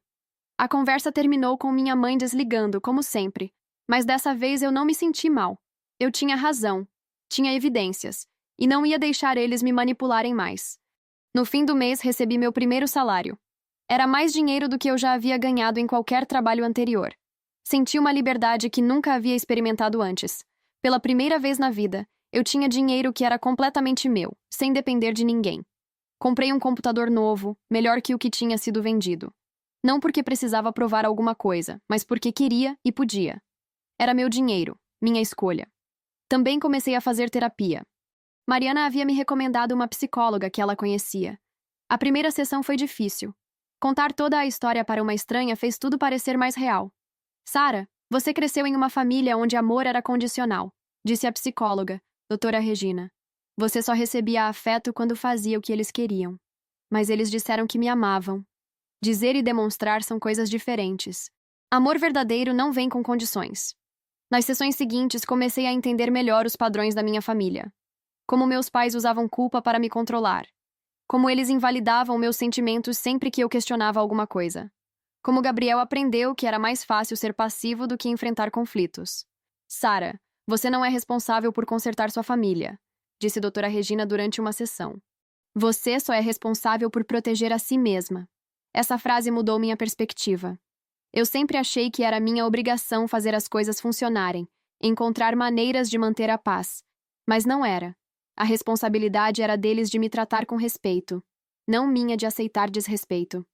A conversa terminou com minha mãe desligando, como sempre. Mas dessa vez eu não me senti mal. Eu tinha razão. Tinha evidências. E não ia deixar eles me manipularem mais. No fim do mês, recebi meu primeiro salário. Era mais dinheiro do que eu já havia ganhado em qualquer trabalho anterior. Senti uma liberdade que nunca havia experimentado antes. Pela primeira vez na vida, eu tinha dinheiro que era completamente meu, sem depender de ninguém. Comprei um computador novo, melhor que o que tinha sido vendido. Não porque precisava provar alguma coisa, mas porque queria e podia. Era meu dinheiro, minha escolha. Também comecei a fazer terapia. Mariana havia me recomendado uma psicóloga que ela conhecia. A primeira sessão foi difícil. Contar toda a história para uma estranha fez tudo parecer mais real. Sara, você cresceu em uma família onde amor era condicional, disse a psicóloga, doutora Regina. Você só recebia afeto quando fazia o que eles queriam. Mas eles disseram que me amavam. Dizer e demonstrar são coisas diferentes. Amor verdadeiro não vem com condições. Nas sessões seguintes, comecei a entender melhor os padrões da minha família. Como meus pais usavam culpa para me controlar. Como eles invalidavam meus sentimentos sempre que eu questionava alguma coisa. Como Gabriel aprendeu que era mais fácil ser passivo do que enfrentar conflitos. Sara, você não é responsável por consertar sua família, disse doutora Regina durante uma sessão. Você só é responsável por proteger a si mesma. Essa frase mudou minha perspectiva. Eu sempre achei que era minha obrigação fazer as coisas funcionarem, encontrar maneiras de manter a paz. Mas não era. A responsabilidade era deles de me tratar com respeito, não minha de aceitar desrespeito.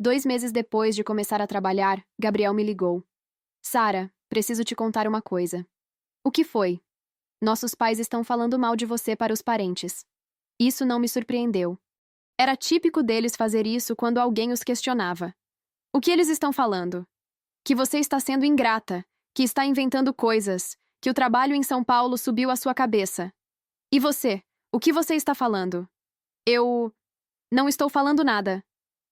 2 meses depois de começar a trabalhar, Gabriel me ligou. Sara, preciso te contar uma coisa. O que foi? Nossos pais estão falando mal de você para os parentes. Isso não me surpreendeu. Era típico deles fazer isso quando alguém os questionava. O que eles estão falando? Que você está sendo ingrata, que está inventando coisas, que o trabalho em São Paulo subiu à sua cabeça. E você? O que você está falando? Eu... não estou falando nada.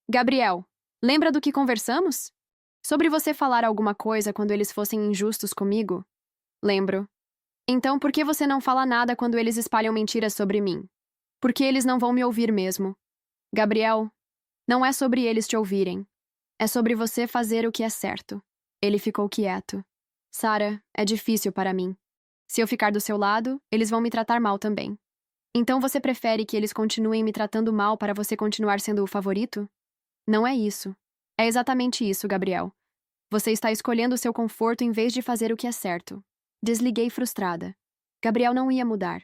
Gabriel, lembra do que conversamos? Sobre você falar alguma coisa quando eles fossem injustos comigo? Lembro. Então por que você não fala nada quando eles espalham mentiras sobre mim? Porque eles não vão me ouvir mesmo. Gabriel, Não é sobre eles te ouvirem. É sobre você fazer o que é certo. Ele ficou quieto. Sarah, é difícil para mim. Se eu ficar do seu lado, eles vão me tratar mal também. Então você prefere que eles continuem me tratando mal para você continuar sendo o favorito? Não é isso. É exatamente isso, Gabriel. Você está escolhendo o seu conforto em vez de fazer o que é certo. Desliguei frustrada. Gabriel não ia mudar.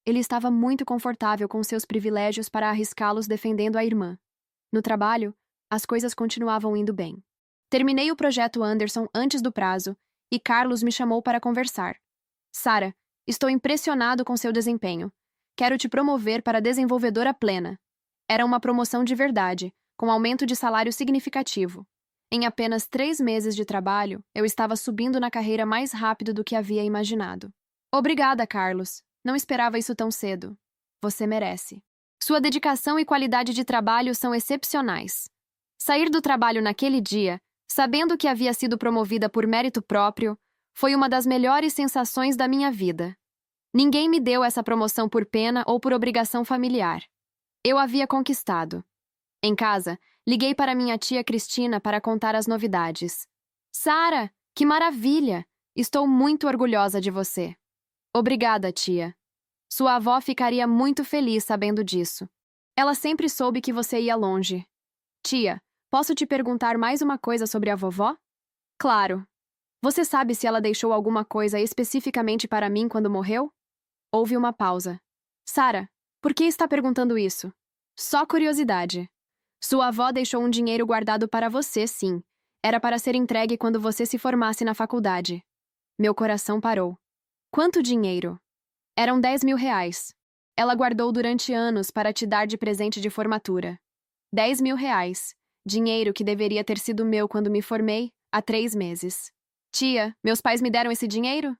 Ele estava muito confortável com seus privilégios para arriscá-los defendendo a irmã. No trabalho, as coisas continuavam indo bem. Terminei o projeto Anderson antes do prazo e Carlos me chamou para conversar. Sarah, estou impressionado com seu desempenho. Quero te promover para desenvolvedora plena. Era uma promoção de verdade, com aumento de salário significativo. Em apenas 3 meses de trabalho, eu estava subindo na carreira mais rápido do que havia imaginado. Obrigada, Carlos. Não esperava isso tão cedo. Você merece. Sua dedicação e qualidade de trabalho são excepcionais. Sair do trabalho naquele dia, sabendo que havia sido promovida por mérito próprio, foi uma das melhores sensações da minha vida. Ninguém me deu essa promoção por pena ou por obrigação familiar. Eu havia conquistado. Em casa, liguei para minha tia Cristina para contar as novidades. Sarah, que maravilha! Estou muito orgulhosa de você. Obrigada, tia. Sua avó ficaria muito feliz sabendo disso. Ela sempre soube que você ia longe. Tia, posso te perguntar mais uma coisa sobre a vovó? Claro. Você sabe se ela deixou alguma coisa especificamente para mim quando morreu? Houve uma pausa. Sarah, por que está perguntando isso? Só curiosidade. Sua avó deixou um dinheiro guardado para você, sim. Era para ser entregue quando você se formasse na faculdade. Meu coração parou. Quanto dinheiro? Eram 10.000 reais. Ela guardou durante anos para te dar de presente de formatura. 10.000 reais. Dinheiro que deveria ter sido meu quando me formei, há 3 meses. Tia, meus pais me deram esse dinheiro?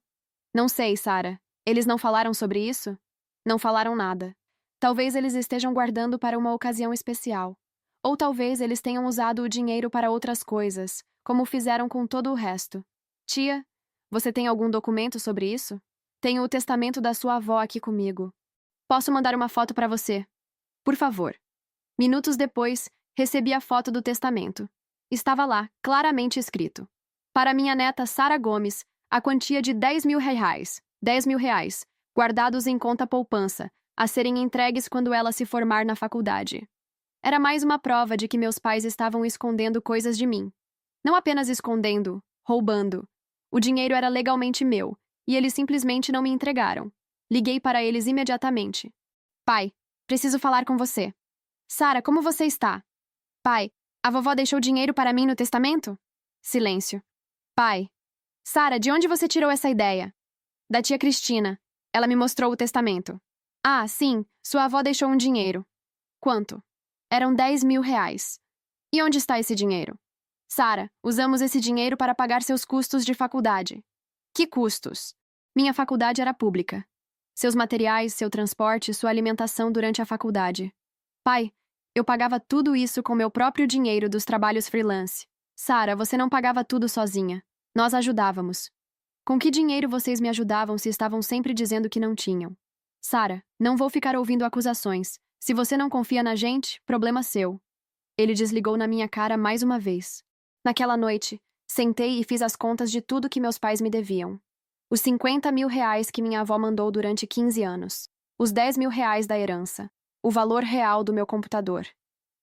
Não sei, Sarah. Eles não falaram sobre isso? Não falaram nada. Talvez eles estejam guardando para uma ocasião especial. Ou talvez eles tenham usado o dinheiro para outras coisas, como fizeram com todo o resto. Tia, você tem algum documento sobre isso? Tenho o testamento da sua avó aqui comigo. Posso mandar uma foto para você? Por favor. Minutos depois, recebi a foto do testamento. Estava lá, claramente escrito. Para minha neta Sarah Gomes, a quantia de 10.000 reais. 10.000 reais, guardados em conta poupança, a serem entregues quando ela se formar na faculdade. Era mais uma prova de que meus pais estavam escondendo coisas de mim. Não apenas escondendo, roubando. O dinheiro era legalmente meu, e eles simplesmente não me entregaram. Liguei para eles imediatamente. Pai, preciso falar com você. Sarah, como você está? Pai, a vovó deixou dinheiro para mim no testamento? Silêncio. Pai. Sarah, de onde você tirou essa ideia? Da tia Cristina. Ela me mostrou o testamento. Ah, sim, sua avó deixou um dinheiro. Quanto? Eram 10.000 reais. E onde está esse dinheiro? Sarah, usamos esse dinheiro para pagar seus custos de faculdade. Que custos? Minha faculdade era pública. Seus materiais, seu transporte, sua alimentação durante a faculdade. Pai, eu pagava tudo isso com meu próprio dinheiro dos trabalhos freelance. Sarah, você não pagava tudo sozinha. Nós ajudávamos. Com que dinheiro vocês me ajudavam se estavam sempre dizendo que não tinham? Sarah, não vou ficar ouvindo acusações. Se você não confia na gente, problema seu. Ele desligou na minha cara mais uma vez. Naquela noite, sentei e fiz as contas de tudo que meus pais me deviam. Os 50.000 reais que minha avó mandou durante 15 anos. Os 10.000 reais da herança. O valor real do meu computador.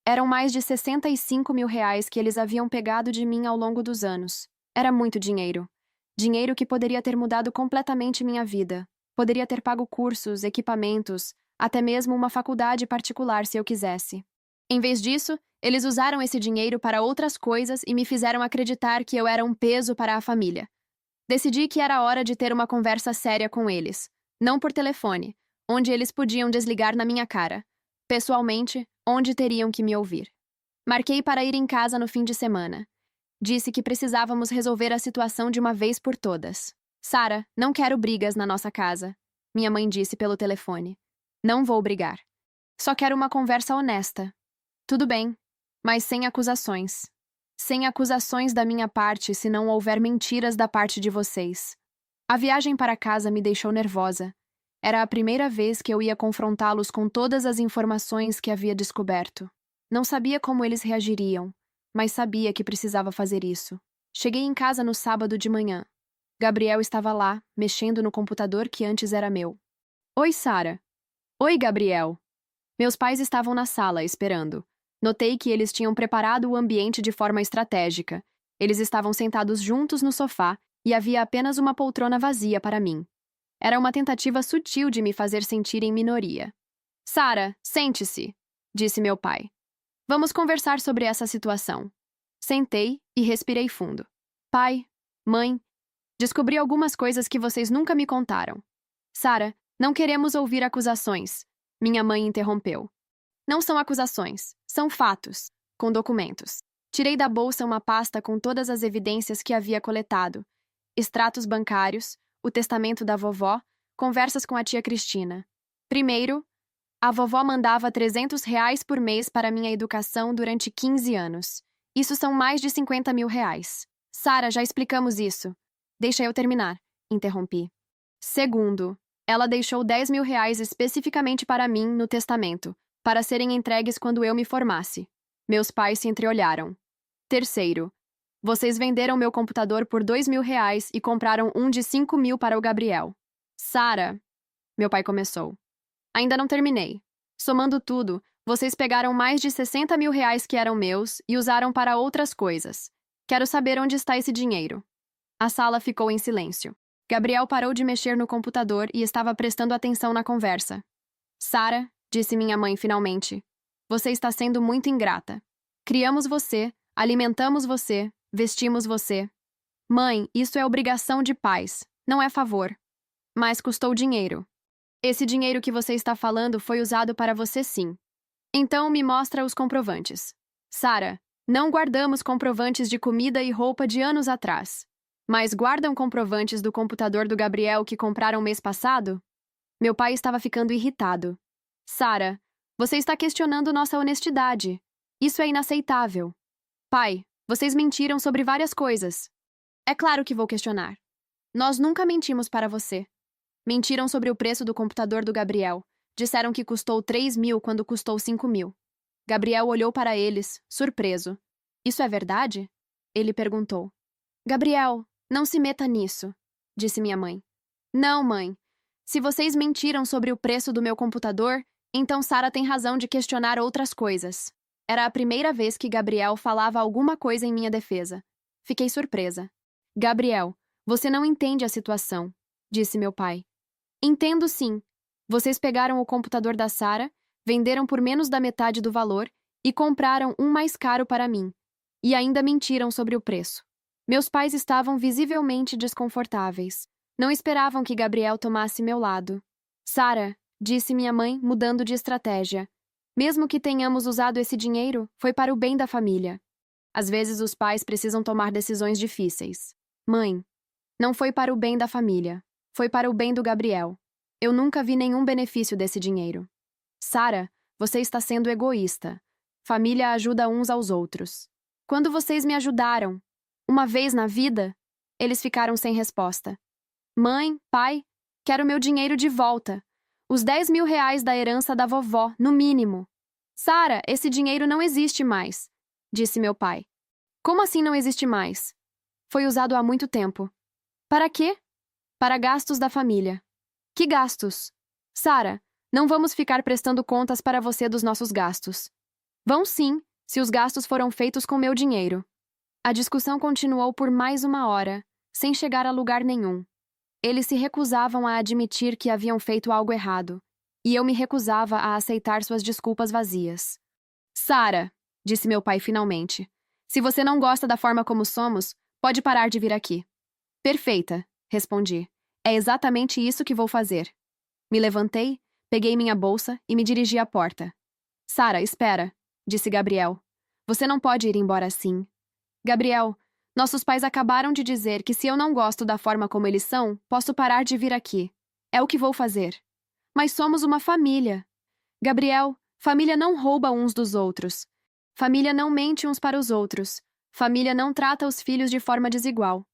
Eram mais de 65.000 reais que eles haviam pegado de mim ao longo dos anos. Era muito dinheiro. Dinheiro que poderia ter mudado completamente minha vida. Poderia ter pago cursos, equipamentos, até mesmo uma faculdade particular se eu quisesse. Em vez disso, eles usaram esse dinheiro para outras coisas e me fizeram acreditar que eu era um peso para a família. Decidi que era hora de ter uma conversa séria com eles. Não por telefone, onde eles podiam desligar na minha cara. Pessoalmente, onde teriam que me ouvir. Marquei para ir em casa no fim de semana. Disse que precisávamos resolver a situação de uma vez por todas. Sarah, não quero brigas na nossa casa. Minha mãe disse pelo telefone. Não vou brigar. Só quero uma conversa honesta. Tudo bem, mas sem acusações. Sem acusações da minha parte se não houver mentiras da parte de vocês. A viagem para casa me deixou nervosa. Era a primeira vez que eu ia confrontá-los com todas as informações que havia descoberto. Não sabia como eles reagiriam, mas sabia que precisava fazer isso. Cheguei em casa no sábado de manhã. Gabriel estava lá, mexendo no computador que antes era meu. Oi, Sara. Oi, Gabriel. Meus pais estavam na sala, esperando. Notei que eles tinham preparado o ambiente de forma estratégica. Eles estavam sentados juntos no sofá e havia apenas uma poltrona vazia para mim. Era uma tentativa sutil de me fazer sentir em minoria. Sara, sente-se, disse meu pai. Vamos conversar sobre essa situação. Sentei e respirei fundo. Pai, mãe, descobri algumas coisas que vocês nunca me contaram. Sara, não queremos ouvir acusações. Minha mãe interrompeu. Não são acusações, são fatos, com documentos. Tirei da bolsa uma pasta com todas as evidências que havia coletado. Extratos bancários, o testamento da vovó, conversas com a tia Cristina. Primeiro, a vovó mandava R$ 300 por mês para minha educação durante 15 anos. Isso são mais de R$ 50.000. Sara, já explicamos isso. Deixa eu terminar, interrompi. Segundo, ela deixou R$ 10.000 especificamente para mim no testamento, para serem entregues quando eu me formasse. Meus pais se entreolharam. Terceiro, vocês venderam meu computador por R$ 2.000 e compraram um de 5.000 para o Gabriel. Sara, meu pai começou. Ainda não terminei. Somando tudo, vocês pegaram mais de R$ 60.000 que eram meus e usaram para outras coisas. Quero saber onde está esse dinheiro. A sala ficou em silêncio. Gabriel parou de mexer no computador e estava prestando atenção na conversa. Sara, disse minha mãe finalmente, você está sendo muito ingrata. Criamos você, alimentamos você, vestimos você. Mãe, isso é obrigação de pais, não é favor. Mas custou dinheiro. Esse dinheiro que você está falando foi usado para você sim. Então me mostra os comprovantes. Sara, não guardamos comprovantes de comida e roupa de anos atrás. Mas guardam comprovantes do computador do Gabriel que compraram mês passado? Meu pai estava ficando irritado. Sara, você está questionando nossa honestidade. Isso é inaceitável. Pai, vocês mentiram sobre várias coisas. É claro que vou questionar. Nós nunca mentimos para você. Mentiram sobre o preço do computador do Gabriel. Disseram que custou 3.000 quando custou 5.000. Gabriel olhou para eles, surpreso. Isso é verdade? Ele perguntou. Gabriel, não se meta nisso, disse minha mãe. Não, mãe. Se vocês mentiram sobre o preço do meu computador, então Sara tem razão de questionar outras coisas. Era a primeira vez que Gabriel falava alguma coisa em minha defesa. Fiquei surpresa. Gabriel, você não entende a situação, disse meu pai. Entendo sim. Vocês pegaram o computador da Sara, venderam por menos da metade do valor e compraram um mais caro para mim. E ainda mentiram sobre o preço. Meus pais estavam visivelmente desconfortáveis. Não esperavam que Gabriel tomasse meu lado. Sara, disse minha mãe, mudando de estratégia. Mesmo que tenhamos usado esse dinheiro, foi para o bem da família. Às vezes os pais precisam tomar decisões difíceis. Mãe, não foi para o bem da família. Foi para o bem do Gabriel. Eu nunca vi nenhum benefício desse dinheiro. Sara, você está sendo egoísta. Família ajuda uns aos outros. Quando vocês me ajudaram? Uma vez na vida? Eles ficaram sem resposta. Mãe, pai, quero meu dinheiro de volta. Os R$ 10.000 da herança da vovó, no mínimo. Sara, esse dinheiro não existe mais, disse meu pai. Como assim não existe mais? Foi usado há muito tempo. Para quê? Para gastos da família. Que gastos? Sara, não vamos ficar prestando contas para você dos nossos gastos. Vão sim, se os gastos foram feitos com meu dinheiro. A discussão continuou por mais 1 hora, sem chegar a lugar nenhum. Eles se recusavam a admitir que haviam feito algo errado, e eu me recusava a aceitar suas desculpas vazias. Sara, disse meu pai finalmente, se você não gosta da forma como somos, pode parar de vir aqui. Perfeita, respondi. É exatamente isso que vou fazer. Me levantei, peguei minha bolsa e me dirigi à porta. Sara, espera, disse Gabriel. Você não pode ir embora assim. Gabriel, nossos pais acabaram de dizer que se eu não gosto da forma como eles são, posso parar de vir aqui. É o que vou fazer. Mas somos uma família. Gabriel, família não rouba uns dos outros. Família não mente uns para os outros. Família não trata os filhos de forma desigual.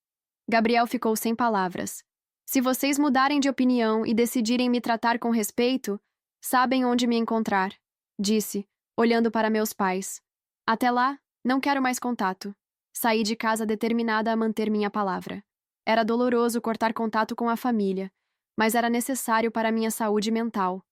Gabriel ficou sem palavras. Se vocês mudarem de opinião e decidirem me tratar com respeito, sabem onde me encontrar, disse, olhando para meus pais. Até lá, não quero mais contato. Saí de casa determinada a manter minha palavra. Era doloroso cortar contato com a família, mas era necessário para minha saúde mental.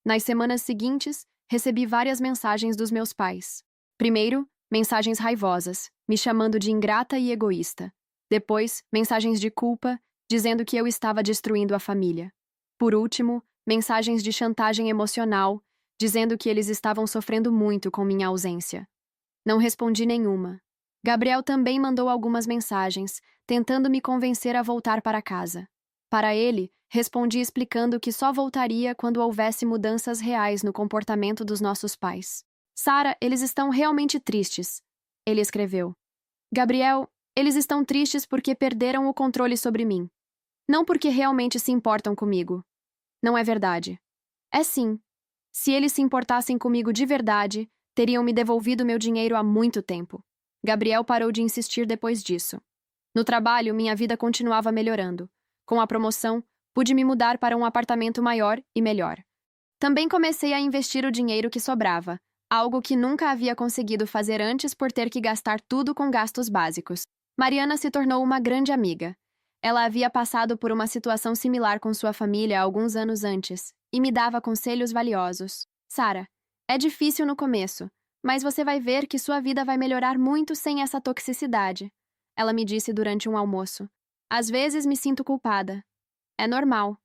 Nas semanas seguintes, recebi várias mensagens dos meus pais. Primeiro, mensagens raivosas, me chamando de ingrata e egoísta. Depois, mensagens de culpa, dizendo que eu estava destruindo a família. Por último, mensagens de chantagem emocional, dizendo que eles estavam sofrendo muito com minha ausência. Não respondi nenhuma. Gabriel também mandou algumas mensagens, tentando me convencer a voltar para casa. Para ele, respondi explicando que só voltaria quando houvesse mudanças reais no comportamento dos nossos pais. Sara, eles estão realmente tristes, ele escreveu. Gabriel, eles estão tristes porque perderam o controle sobre mim. Não porque realmente se importam comigo. Não é verdade. É sim. Se eles se importassem comigo de verdade, teriam me devolvido meu dinheiro há muito tempo. Gabriel parou de insistir depois disso. No trabalho, minha vida continuava melhorando. Com a promoção, pude me mudar para um apartamento maior e melhor. Também comecei a investir o dinheiro que sobrava, algo que nunca havia conseguido fazer antes por ter que gastar tudo com gastos básicos. Mariana se tornou uma grande amiga. Ela havia passado por uma situação similar com sua família alguns anos antes e me dava conselhos valiosos. Sara, é difícil no começo, mas você vai ver que sua vida vai melhorar muito sem essa toxicidade. Ela me disse durante um almoço. Às vezes me sinto culpada. É normal.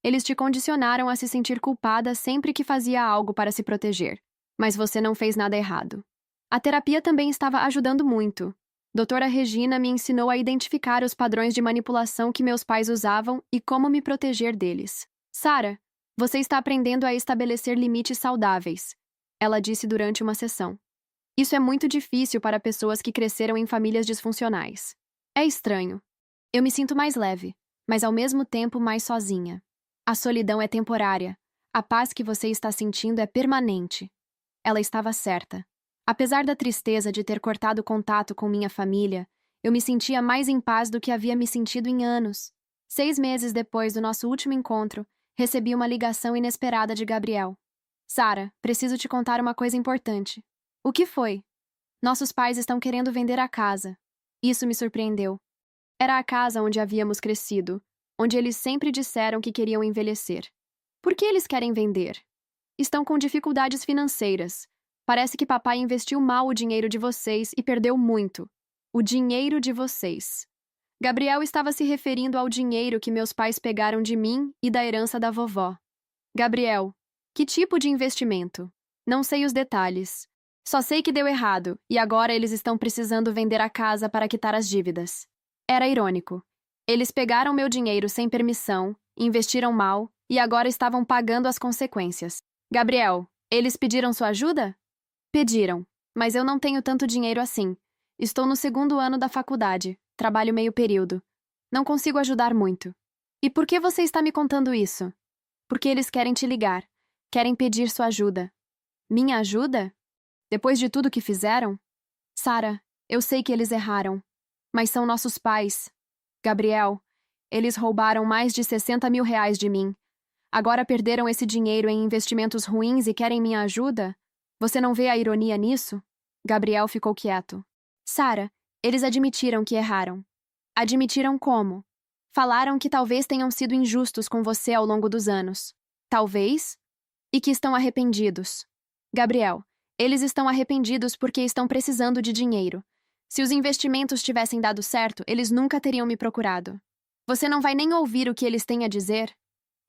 Eles te condicionaram a se sentir culpada sempre que fazia algo para se proteger. Mas você não fez nada errado. A terapia também estava ajudando muito. Doutora Regina me ensinou a identificar os padrões de manipulação que meus pais usavam e como me proteger deles. Sara, você está aprendendo a estabelecer limites saudáveis, ela disse durante uma sessão. Isso é muito difícil para pessoas que cresceram em famílias disfuncionais. É estranho. Eu me sinto mais leve, mas ao mesmo tempo mais sozinha. A solidão é temporária. A paz que você está sentindo é permanente. Ela estava certa. Apesar da tristeza de ter cortado contato com minha família, eu me sentia mais em paz do que havia me sentido em anos. 6 meses depois do nosso último encontro, recebi uma ligação inesperada de Gabriel. Sara, preciso te contar uma coisa importante. O que foi? Nossos pais estão querendo vender a casa. Isso me surpreendeu. Era a casa onde havíamos crescido, onde eles sempre disseram que queriam envelhecer. Por que eles querem vender? Estão com dificuldades financeiras. Parece que papai investiu mal o dinheiro de vocês e perdeu muito. O dinheiro de vocês. Gabriel estava se referindo ao dinheiro que meus pais pegaram de mim e da herança da vovó. Gabriel, que tipo de investimento? Não sei os detalhes. Só sei que deu errado e agora eles estão precisando vender a casa para quitar as dívidas. Era irônico. Eles pegaram meu dinheiro sem permissão, investiram mal e agora estavam pagando as consequências. Gabriel, eles pediram sua ajuda? Pediram, mas eu não tenho tanto dinheiro assim. Estou no 2º ano da faculdade, trabalho meio período. Não consigo ajudar muito. E por que você está me contando isso? Porque eles querem te ligar. Querem pedir sua ajuda. Minha ajuda? Depois de tudo que fizeram? Sara, eu sei que eles erraram. Mas são nossos pais. Gabriel, eles roubaram mais de 60 mil reais de mim. Agora perderam esse dinheiro em investimentos ruins e querem minha ajuda? Você não vê a ironia nisso? Gabriel ficou quieto. Sara, eles admitiram que erraram. Admitiram como? Falaram que talvez tenham sido injustos com você ao longo dos anos. Talvez? E que estão arrependidos. Gabriel, eles estão arrependidos porque estão precisando de dinheiro. Se os investimentos tivessem dado certo, eles nunca teriam me procurado. Você não vai nem ouvir o que eles têm a dizer?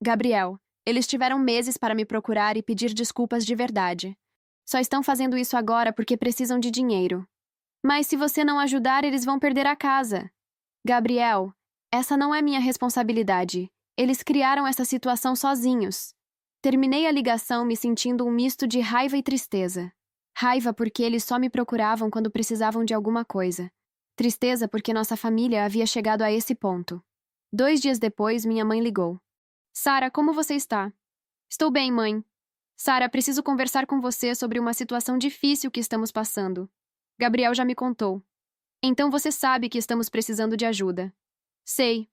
Gabriel, eles tiveram meses para me procurar e pedir desculpas de verdade. Só estão fazendo isso agora porque precisam de dinheiro. Mas se você não ajudar, eles vão perder a casa. Gabriel, essa não é minha responsabilidade. Eles criaram essa situação sozinhos. Terminei a ligação me sentindo um misto de raiva e tristeza. Raiva porque eles só me procuravam quando precisavam de alguma coisa. Tristeza porque nossa família havia chegado a esse ponto. 2 dias depois, minha mãe ligou. Sara, como você está? Estou bem, mãe. Sara, preciso conversar com você sobre uma situação difícil que estamos passando. Gabriel já me contou. Então você sabe que estamos precisando de ajuda. Sei.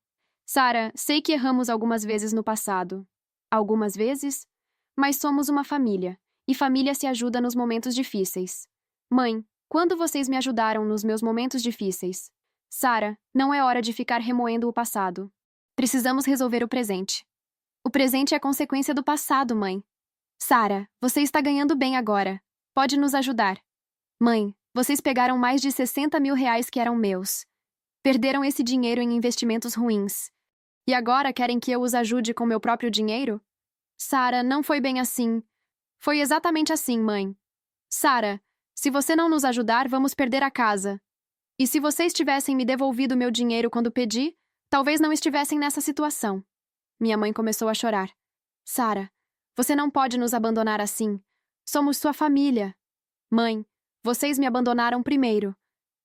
Sara, sei que erramos algumas vezes no passado. Algumas vezes? Mas somos uma família. e família se ajuda nos momentos difíceis. Mãe, quando vocês me ajudaram nos meus momentos difíceis? Sara, não é hora de ficar remoendo o passado. Precisamos resolver o presente. O presente é consequência do passado, mãe. Sara, você está ganhando bem agora. Pode nos ajudar. Mãe, vocês pegaram mais de 60 mil reais que eram meus. Perderam esse dinheiro em investimentos ruins. E agora querem que eu os ajude com meu próprio dinheiro? Sara, não foi bem assim. Foi exatamente assim, mãe. Sara, se você não nos ajudar, vamos perder a casa. E se vocês tivessem me devolvido meu dinheiro quando pedi, talvez não estivessem nessa situação. Minha mãe começou a chorar. Sara, você não pode nos abandonar assim. Somos sua família. Mãe, vocês me abandonaram primeiro.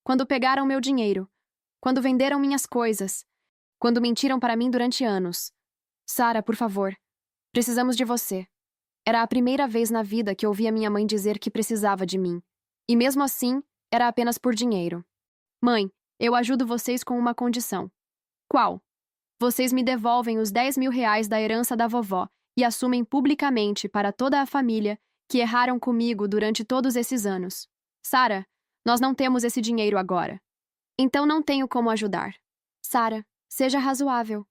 Quando pegaram meu dinheiro. Quando venderam minhas coisas. Quando mentiram para mim durante anos. Sara, por favor. Precisamos de você. Era a primeira vez na vida que ouvi a minha mãe dizer que precisava de mim. E mesmo assim, era apenas por dinheiro. Mãe, eu ajudo vocês com uma condição. Qual? Vocês me devolvem os 10 mil reais da herança da vovó e assumem publicamente para toda a família que erraram comigo durante todos esses anos. Sara, nós não temos esse dinheiro agora. Então não tenho como ajudar. Sara, seja razoável.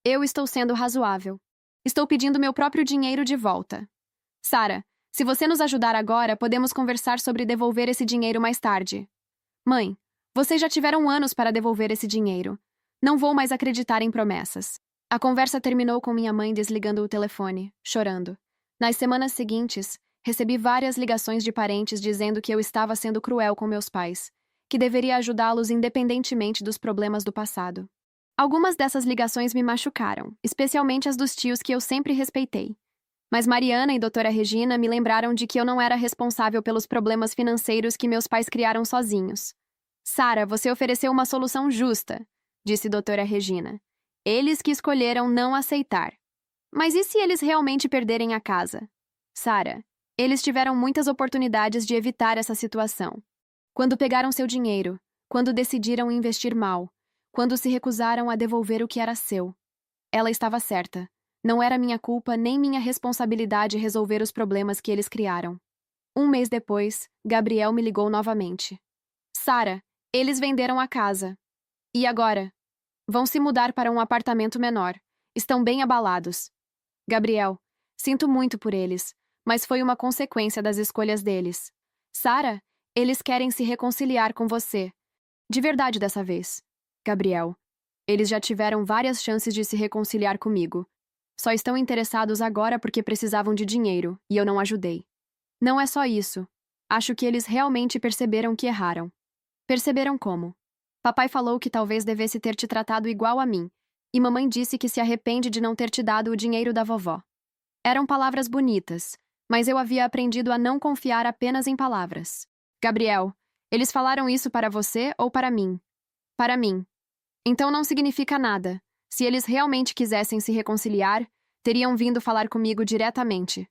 Eu estou sendo razoável. Estou pedindo meu próprio dinheiro de volta. Sara, se você nos ajudar agora, podemos conversar sobre devolver esse dinheiro mais tarde. Mãe, vocês já tiveram anos para devolver esse dinheiro. Não vou mais acreditar em promessas. A conversa terminou com minha mãe desligando o telefone, chorando. Nas semanas seguintes, recebi várias ligações de parentes dizendo que eu estava sendo cruel com meus pais, que deveria ajudá-los independentemente dos problemas do passado. Algumas dessas ligações me machucaram, especialmente as dos tios que eu sempre respeitei. Mas Mariana e doutora Regina me lembraram de que eu não era responsável pelos problemas financeiros que meus pais criaram sozinhos. Sara, você ofereceu uma solução justa, disse doutora Regina. Eles que escolheram não aceitar. Mas e se eles realmente perderem a casa? Sara, eles tiveram muitas oportunidades de evitar essa situação. Quando pegaram seu dinheiro, quando decidiram investir mal, quando se recusaram a devolver o que era seu. Ela estava certa. Não era minha culpa nem minha responsabilidade resolver os problemas que eles criaram. Um mês depois, Gabriel me ligou novamente. Sara, eles venderam a casa. E agora? Vão se mudar para um apartamento menor. Estão bem abalados. Gabriel, sinto muito por eles, mas foi uma consequência das escolhas deles. Sara, eles querem se reconciliar com você. De verdade dessa vez. Gabriel, eles já tiveram várias chances de se reconciliar comigo. Só estão interessados agora porque precisavam de dinheiro, e eu não ajudei. Não é só isso. Acho que eles realmente perceberam que erraram. Perceberam como? Papai falou que talvez devesse ter te tratado igual a mim, e mamãe disse que se arrepende de não ter te dado o dinheiro da vovó. Eram palavras bonitas, mas eu havia aprendido a não confiar apenas em palavras. Gabriel, eles falaram isso para você ou para mim? Para mim. Então não significa nada. Se eles realmente quisessem se reconciliar, teriam vindo falar comigo diretamente.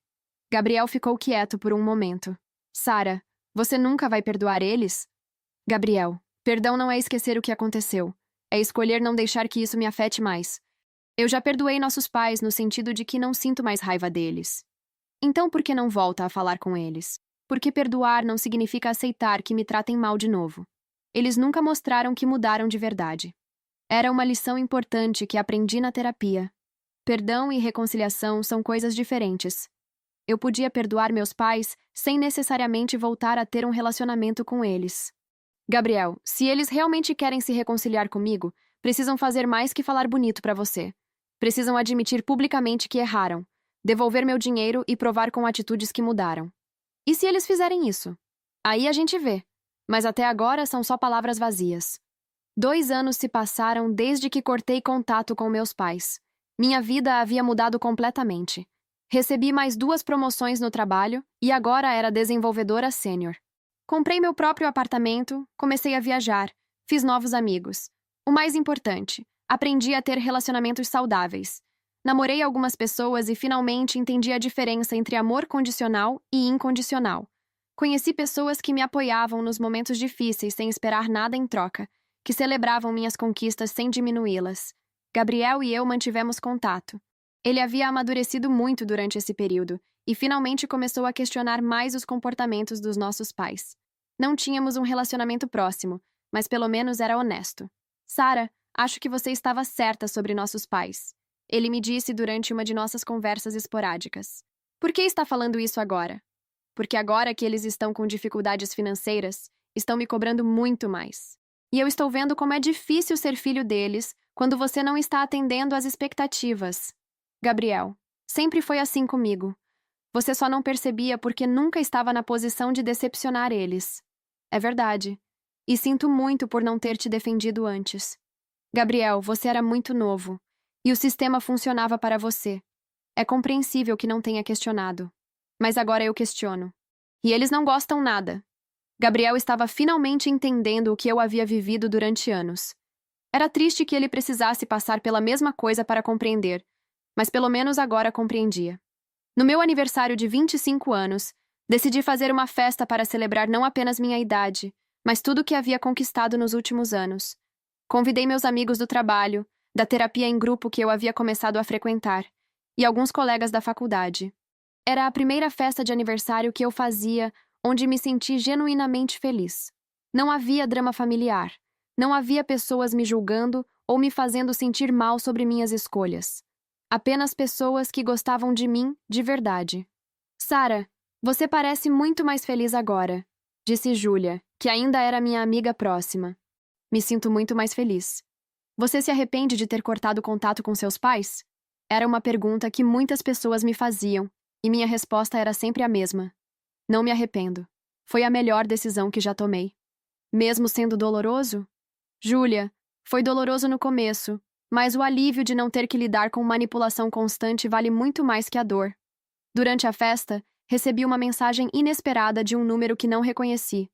Gabriel ficou quieto por um momento. Sara, você nunca vai perdoar eles? Gabriel, perdão não é esquecer o que aconteceu. É escolher não deixar que isso me afete mais. Eu já perdoei nossos pais no sentido de que não sinto mais raiva deles. Então por que não volta a falar com eles? Porque perdoar não significa aceitar que me tratem mal de novo. Eles nunca mostraram que mudaram de verdade. Era uma lição importante que aprendi na terapia. Perdão e reconciliação são coisas diferentes. Eu podia perdoar meus pais sem necessariamente voltar a ter um relacionamento com eles. Gabriel, se eles realmente querem se reconciliar comigo, precisam fazer mais que falar bonito para você. Precisam admitir publicamente que erraram, devolver meu dinheiro e provar com atitudes que mudaram. E se eles fizerem isso? Aí a gente vê. Mas até agora são só palavras vazias. 2 anos se passaram desde que cortei contato com meus pais. Minha vida havia mudado completamente. Recebi mais 2 promoções no trabalho e agora era desenvolvedora sênior. Comprei meu próprio apartamento, comecei a viajar, fiz novos amigos. O mais importante, aprendi a ter relacionamentos saudáveis. Namorei algumas pessoas e finalmente entendi a diferença entre amor condicional e incondicional. Conheci pessoas que me apoiavam nos momentos difíceis sem esperar nada em troca, que celebravam minhas conquistas sem diminuí-las. Gabriel e eu mantivemos contato. Ele havia amadurecido muito durante esse período e finalmente começou a questionar mais os comportamentos dos nossos pais. Não tínhamos um relacionamento próximo, mas pelo menos era honesto. Sarah, acho que você estava certa sobre nossos pais. Ele me disse durante uma de nossas conversas esporádicas. Por que está falando isso agora? Porque agora que eles estão com dificuldades financeiras, estão me cobrando muito mais. E eu estou vendo como é difícil ser filho deles quando você não está atendendo às expectativas. Gabriel, sempre foi assim comigo. Você só não percebia porque nunca estava na posição de decepcionar eles. É verdade. E sinto muito por não ter te defendido antes. Gabriel, você era muito novo. E o sistema funcionava para você. É compreensível que não tenha questionado. Mas agora eu questiono. E eles não gostam nada. Gabriel estava finalmente entendendo o que eu havia vivido durante anos. Era triste que ele precisasse passar pela mesma coisa para compreender, mas pelo menos agora compreendia. No meu aniversário de 25 anos, decidi fazer uma festa para celebrar não apenas minha idade, mas tudo o que havia conquistado nos últimos anos. Convidei meus amigos do trabalho, da terapia em grupo que eu havia começado a frequentar, e alguns colegas da faculdade. Era a primeira festa de aniversário que eu fazia, onde me senti genuinamente feliz. Não havia drama familiar. Não havia pessoas me julgando ou me fazendo sentir mal sobre minhas escolhas. Apenas pessoas que gostavam de mim de verdade. Sarah, você parece muito mais feliz agora, disse Júlia, que ainda era minha amiga próxima. Me sinto muito mais feliz. Você se arrepende de ter cortado contato com seus pais? Era uma pergunta que muitas pessoas me faziam, e minha resposta era sempre a mesma. Não me arrependo. Foi a melhor decisão que já tomei. Mesmo sendo doloroso? Júlia, foi doloroso no começo, mas o alívio de não ter que lidar com manipulação constante vale muito mais que a dor. Durante a festa, recebi uma mensagem inesperada de um número que não reconheci.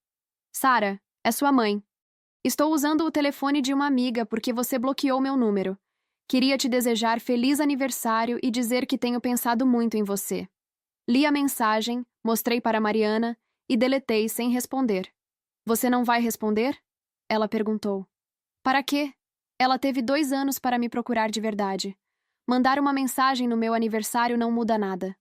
Sarah, é sua mãe. Estou usando o telefone de uma amiga porque você bloqueou meu número. Queria te desejar feliz aniversário e dizer que tenho pensado muito em você. Li a mensagem, mostrei para Mariana e deletei sem responder. Você não vai responder? Ela perguntou. Para quê? Ela teve 2 anos para me procurar de verdade. Mandar uma mensagem no meu aniversário não muda nada.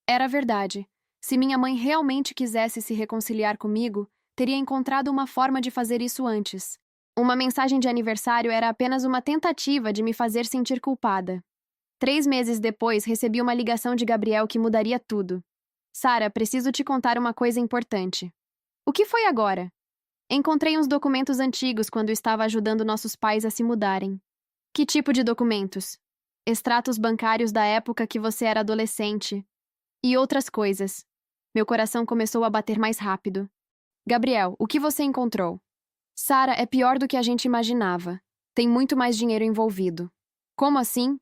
Era verdade. Se minha mãe realmente quisesse se reconciliar comigo, teria encontrado uma forma de fazer isso antes. Uma mensagem de aniversário era apenas uma tentativa de me fazer sentir culpada. 3 meses depois, recebi uma ligação de Gabriel que mudaria tudo. Sarah, preciso te contar uma coisa importante. O que foi agora? Encontrei uns documentos antigos quando estava ajudando nossos pais a se mudarem. Que tipo de documentos? Extratos bancários da época que você era adolescente. E outras coisas. Meu coração começou a bater mais rápido. Gabriel, o que você encontrou? Sarah, é pior do que a gente imaginava. Tem muito mais dinheiro envolvido. Como assim?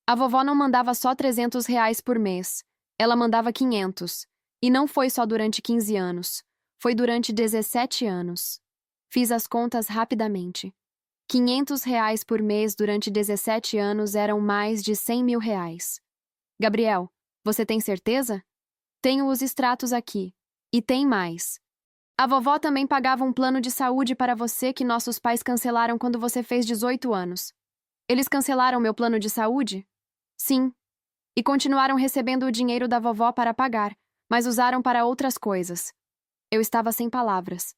A vovó não mandava só R$ 300 por mês. Ela mandava 500. E não foi só durante 15 anos. Foi durante 17 anos. Fiz as contas rapidamente. R$ 500 por mês durante 17 anos eram mais de R$ 100.000. Gabriel, você tem certeza? Tenho os extratos aqui. E tem mais. A vovó também pagava um plano de saúde para você que nossos pais cancelaram quando você fez 18 anos. Eles cancelaram meu plano de saúde? Sim. E continuaram recebendo o dinheiro da vovó para pagar, mas usaram para outras coisas. Eu estava sem palavras.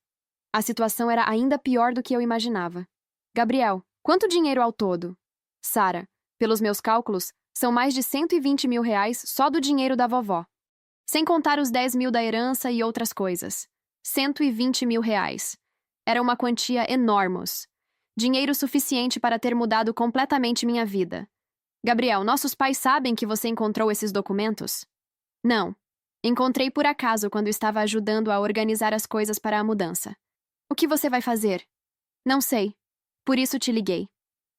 A situação era ainda pior do que eu imaginava. Gabriel, quanto dinheiro ao todo? Sarah, pelos meus cálculos, são mais de R$ 120.000 só do dinheiro da vovó. Sem contar os 10.000 da herança e outras coisas. R$ 120.000. Era uma quantia enorme. Dinheiro suficiente para ter mudado completamente minha vida. Gabriel, nossos pais sabem que você encontrou esses documentos? Não. Encontrei por acaso quando estava ajudando a organizar as coisas para a mudança. O que você vai fazer? Não sei. Por isso te liguei.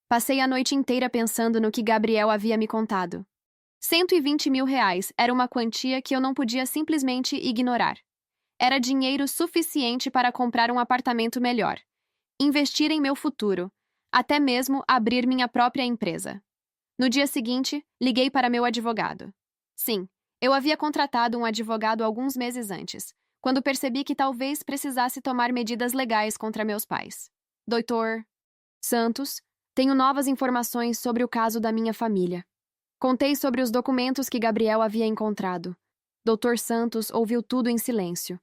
Passei a noite inteira pensando no que Gabriel havia me contado. R$ 120.000 era uma quantia que eu não podia simplesmente ignorar. Era dinheiro suficiente para comprar um apartamento melhor, investir em meu futuro, até mesmo abrir minha própria empresa. No dia seguinte, liguei para meu advogado. Sim, eu havia contratado um advogado alguns meses antes, quando percebi que talvez precisasse tomar medidas legais contra meus pais. Doutor Santos, tenho novas informações sobre o caso da minha família. Contei sobre os documentos que Gabriel havia encontrado. Dr. Santos ouviu tudo em silêncio.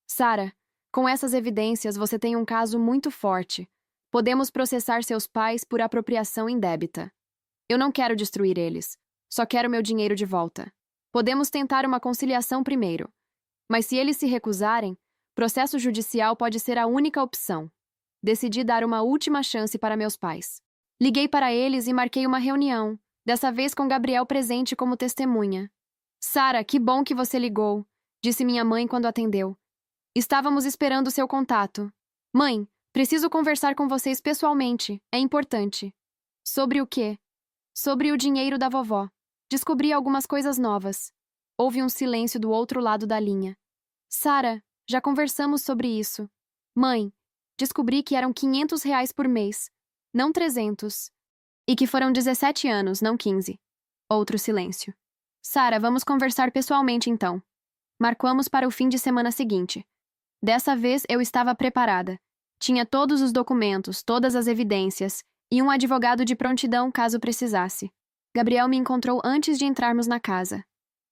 Sara, com essas evidências você tem um caso muito forte. Podemos processar seus pais por apropriação indébita. Eu não quero destruir eles. Só quero meu dinheiro de volta. Podemos tentar uma conciliação primeiro. Mas se eles se recusarem, processo judicial pode ser a única opção. Decidi dar uma última chance para meus pais. Liguei para eles e marquei uma reunião, dessa vez com Gabriel presente como testemunha. Sara, que bom que você ligou, disse minha mãe quando atendeu. Estávamos esperando seu contato. Mãe, preciso conversar com vocês pessoalmente, é importante. Sobre o quê? Sobre o dinheiro da vovó. Descobri algumas coisas novas. Houve um silêncio do outro lado da linha. Sara, já conversamos sobre isso. Mãe, descobri que eram R$ 500 por mês, não 300. E que foram 17 anos, não 15. Outro silêncio. Sara, vamos conversar pessoalmente então. Marcamos para o fim de semana seguinte. Dessa vez eu estava preparada. Tinha todos os documentos, todas as evidências, e um advogado de prontidão caso precisasse. Gabriel me encontrou antes de entrarmos na casa.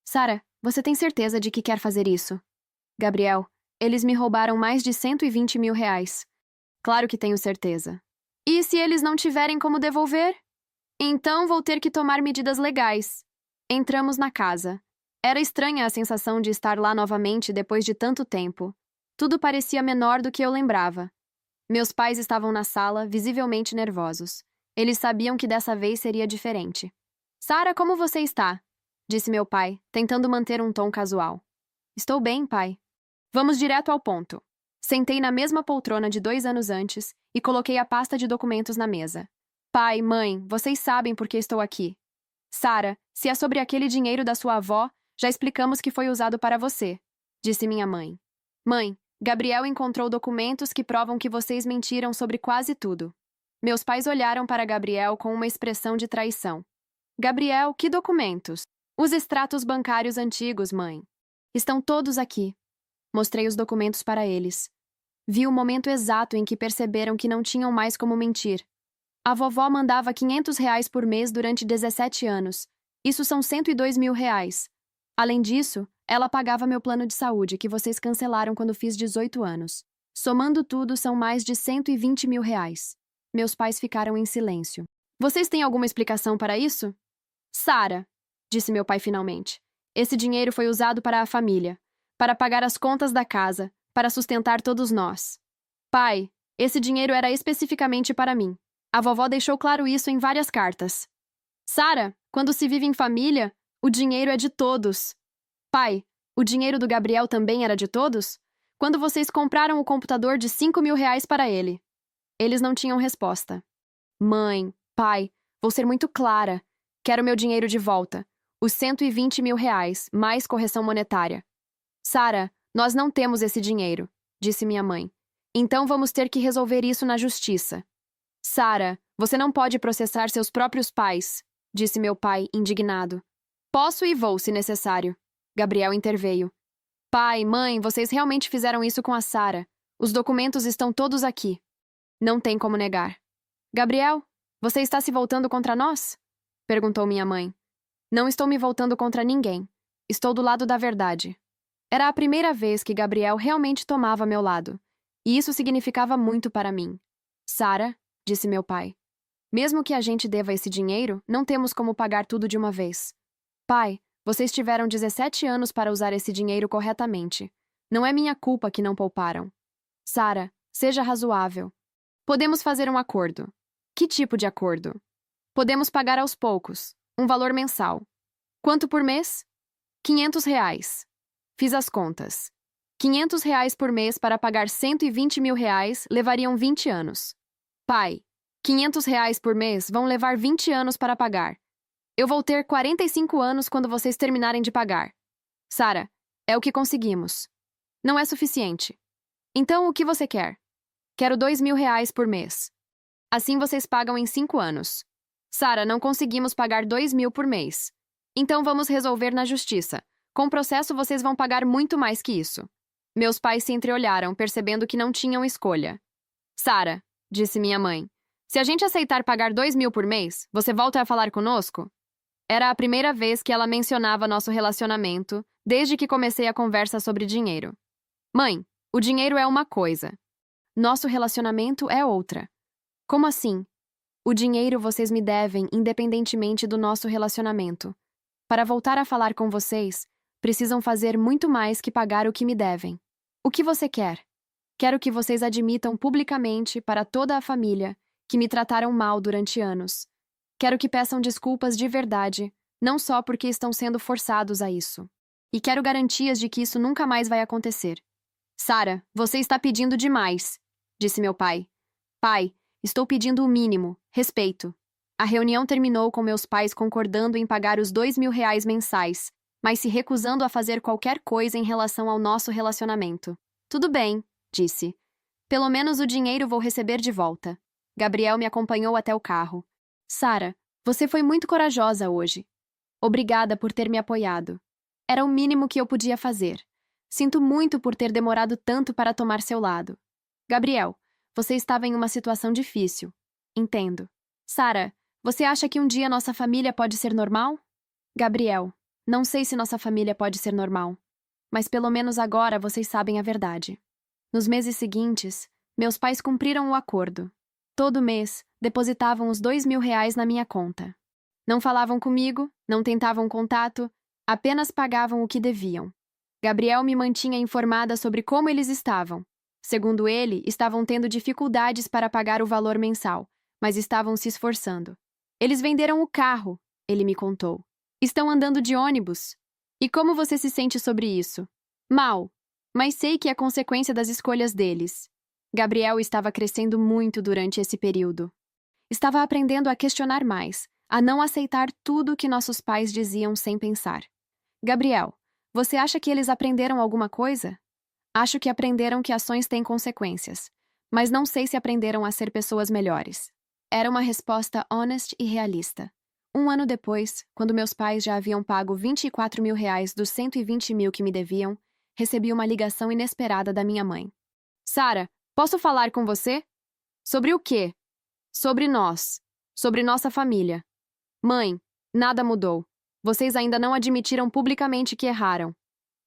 Sara, você tem certeza de que quer fazer isso? Gabriel, eles me roubaram mais de R$ 120 mil. Claro que tenho certeza. E se eles não tiverem como devolver? Então vou ter que tomar medidas legais. Entramos na casa. Era estranha a sensação de estar lá novamente depois de tanto tempo. Tudo parecia menor do que eu lembrava. Meus pais estavam na sala, visivelmente nervosos. Eles sabiam que dessa vez seria diferente. Sara, como você está? Disse meu pai, tentando manter um tom casual. Estou bem, pai. Vamos direto ao ponto. Sentei na mesma poltrona de 2 anos antes e coloquei a pasta de documentos na mesa. Pai, mãe, vocês sabem por que estou aqui. Sara, se é sobre aquele dinheiro da sua avó, já explicamos que foi usado para você, disse minha mãe. Mãe, Gabriel encontrou documentos que provam que vocês mentiram sobre quase tudo. Meus pais olharam para Gabriel com uma expressão de traição. Gabriel, que documentos? Os extratos bancários antigos, mãe. Estão todos aqui. Mostrei os documentos para eles. Vi o momento exato em que perceberam que não tinham mais como mentir. A vovó mandava R$ 500 por mês durante 17 anos. Isso são R$ 102 mil. Além disso, ela pagava meu plano de saúde, que vocês cancelaram quando fiz 18 anos. Somando tudo, são mais de R$ 120 mil. Meus pais ficaram em silêncio. Vocês têm alguma explicação para isso? Sara, disse meu pai finalmente. Esse dinheiro foi usado para a família, para pagar as contas da casa, para sustentar todos nós. Pai, esse dinheiro era especificamente para mim. A vovó deixou claro isso em várias cartas. Sara, quando se vive em família, o dinheiro é de todos. Pai, o dinheiro do Gabriel também era de todos? Quando vocês compraram o computador de R$ 5 mil para ele? Eles não tinham resposta. Mãe, pai, vou ser muito clara. Quero meu dinheiro de volta. Os R$ 120 mil, mais correção monetária. Sara, nós não temos esse dinheiro, disse minha mãe. Então vamos ter que resolver isso na justiça. Sara, você não pode processar seus próprios pais, disse meu pai, indignado. Posso e vou, se necessário. Gabriel interveio. Pai, mãe, vocês realmente fizeram isso com a Sara. Os documentos estão todos aqui. Não tem como negar. Gabriel, você está se voltando contra nós? Perguntou minha mãe. Não estou me voltando contra ninguém. Estou do lado da verdade. Era a primeira vez que Gabriel realmente tomava meu lado. E isso significava muito para mim. Sara, disse meu pai. Mesmo que a gente deva esse dinheiro, não temos como pagar tudo de uma vez. Pai, vocês tiveram 17 anos para usar esse dinheiro corretamente. Não é minha culpa que não pouparam. Sara, seja razoável. Podemos fazer um acordo. Que tipo de acordo? Podemos pagar aos poucos, um valor mensal. Quanto por mês? R$ 500. Fiz as contas. R$ 500 por mês para pagar R$ 120 mil levariam 20 anos. Pai, R$ 500 por mês vão levar 20 anos para pagar. Eu vou ter 45 anos quando vocês terminarem de pagar. Sara, é o que conseguimos. Não é suficiente. Então, o que você quer? Quero R$ 2 mil por mês. Assim vocês pagam em 5 anos. Sara, não conseguimos pagar 2 mil por mês. Então vamos resolver na justiça. Com o processo vocês vão pagar muito mais que isso. Meus pais se entreolharam, percebendo que não tinham escolha. Sara, disse minha mãe, se a gente aceitar pagar 2 mil por mês, você volta a falar conosco? Era a primeira vez que ela mencionava nosso relacionamento, desde que comecei a conversa sobre dinheiro. Mãe, o dinheiro é uma coisa. Nosso relacionamento é outra. Como assim? O dinheiro vocês me devem independentemente do nosso relacionamento. Para voltar a falar com vocês, precisam fazer muito mais que pagar o que me devem. O que você quer? Quero que vocês admitam publicamente para toda a família que me trataram mal durante anos. Quero que peçam desculpas de verdade, não só porque estão sendo forçados a isso. E quero garantias de que isso nunca mais vai acontecer. Sara, você está pedindo demais, disse meu pai. Pai, estou pedindo o mínimo, respeito. A reunião terminou com meus pais concordando em pagar os R$ 2.000 mensais, mas se recusando a fazer qualquer coisa em relação ao nosso relacionamento. Tudo bem, disse. Pelo menos o dinheiro vou receber de volta. Gabriel me acompanhou até o carro. Sara, você foi muito corajosa hoje. Obrigada por ter me apoiado. Era o mínimo que eu podia fazer. Sinto muito por ter demorado tanto para tomar seu lado. Gabriel, você estava em uma situação difícil. Entendo. Sara, você acha que um dia nossa família pode ser normal? Gabriel, não sei se nossa família pode ser normal. Mas pelo menos agora vocês sabem a verdade. Nos meses seguintes, meus pais cumpriram o acordo. Todo mês, depositavam os R$ 2.000 na minha conta. Não falavam comigo, não tentavam contato, apenas pagavam o que deviam. Gabriel me mantinha informada sobre como eles estavam. Segundo ele, estavam tendo dificuldades para pagar o valor mensal, mas estavam se esforçando. Eles venderam o carro, ele me contou. Estão andando de ônibus. E como você se sente sobre isso? Mal, mas sei que é consequência das escolhas deles. Gabriel estava crescendo muito durante esse período. Estava aprendendo a questionar mais, a não aceitar tudo o que nossos pais diziam sem pensar. Gabriel, você acha que eles aprenderam alguma coisa? Acho que aprenderam que ações têm consequências, mas não sei se aprenderam a ser pessoas melhores. Era uma resposta honesta e realista. Um ano depois, quando meus pais já haviam pago R$ 24.000 dos R$ 120.000 que me deviam, recebi uma ligação inesperada da minha mãe. Sara, posso falar com você? Sobre o quê? Sobre nós. Sobre nossa família. Mãe, nada mudou. Vocês ainda não admitiram publicamente que erraram.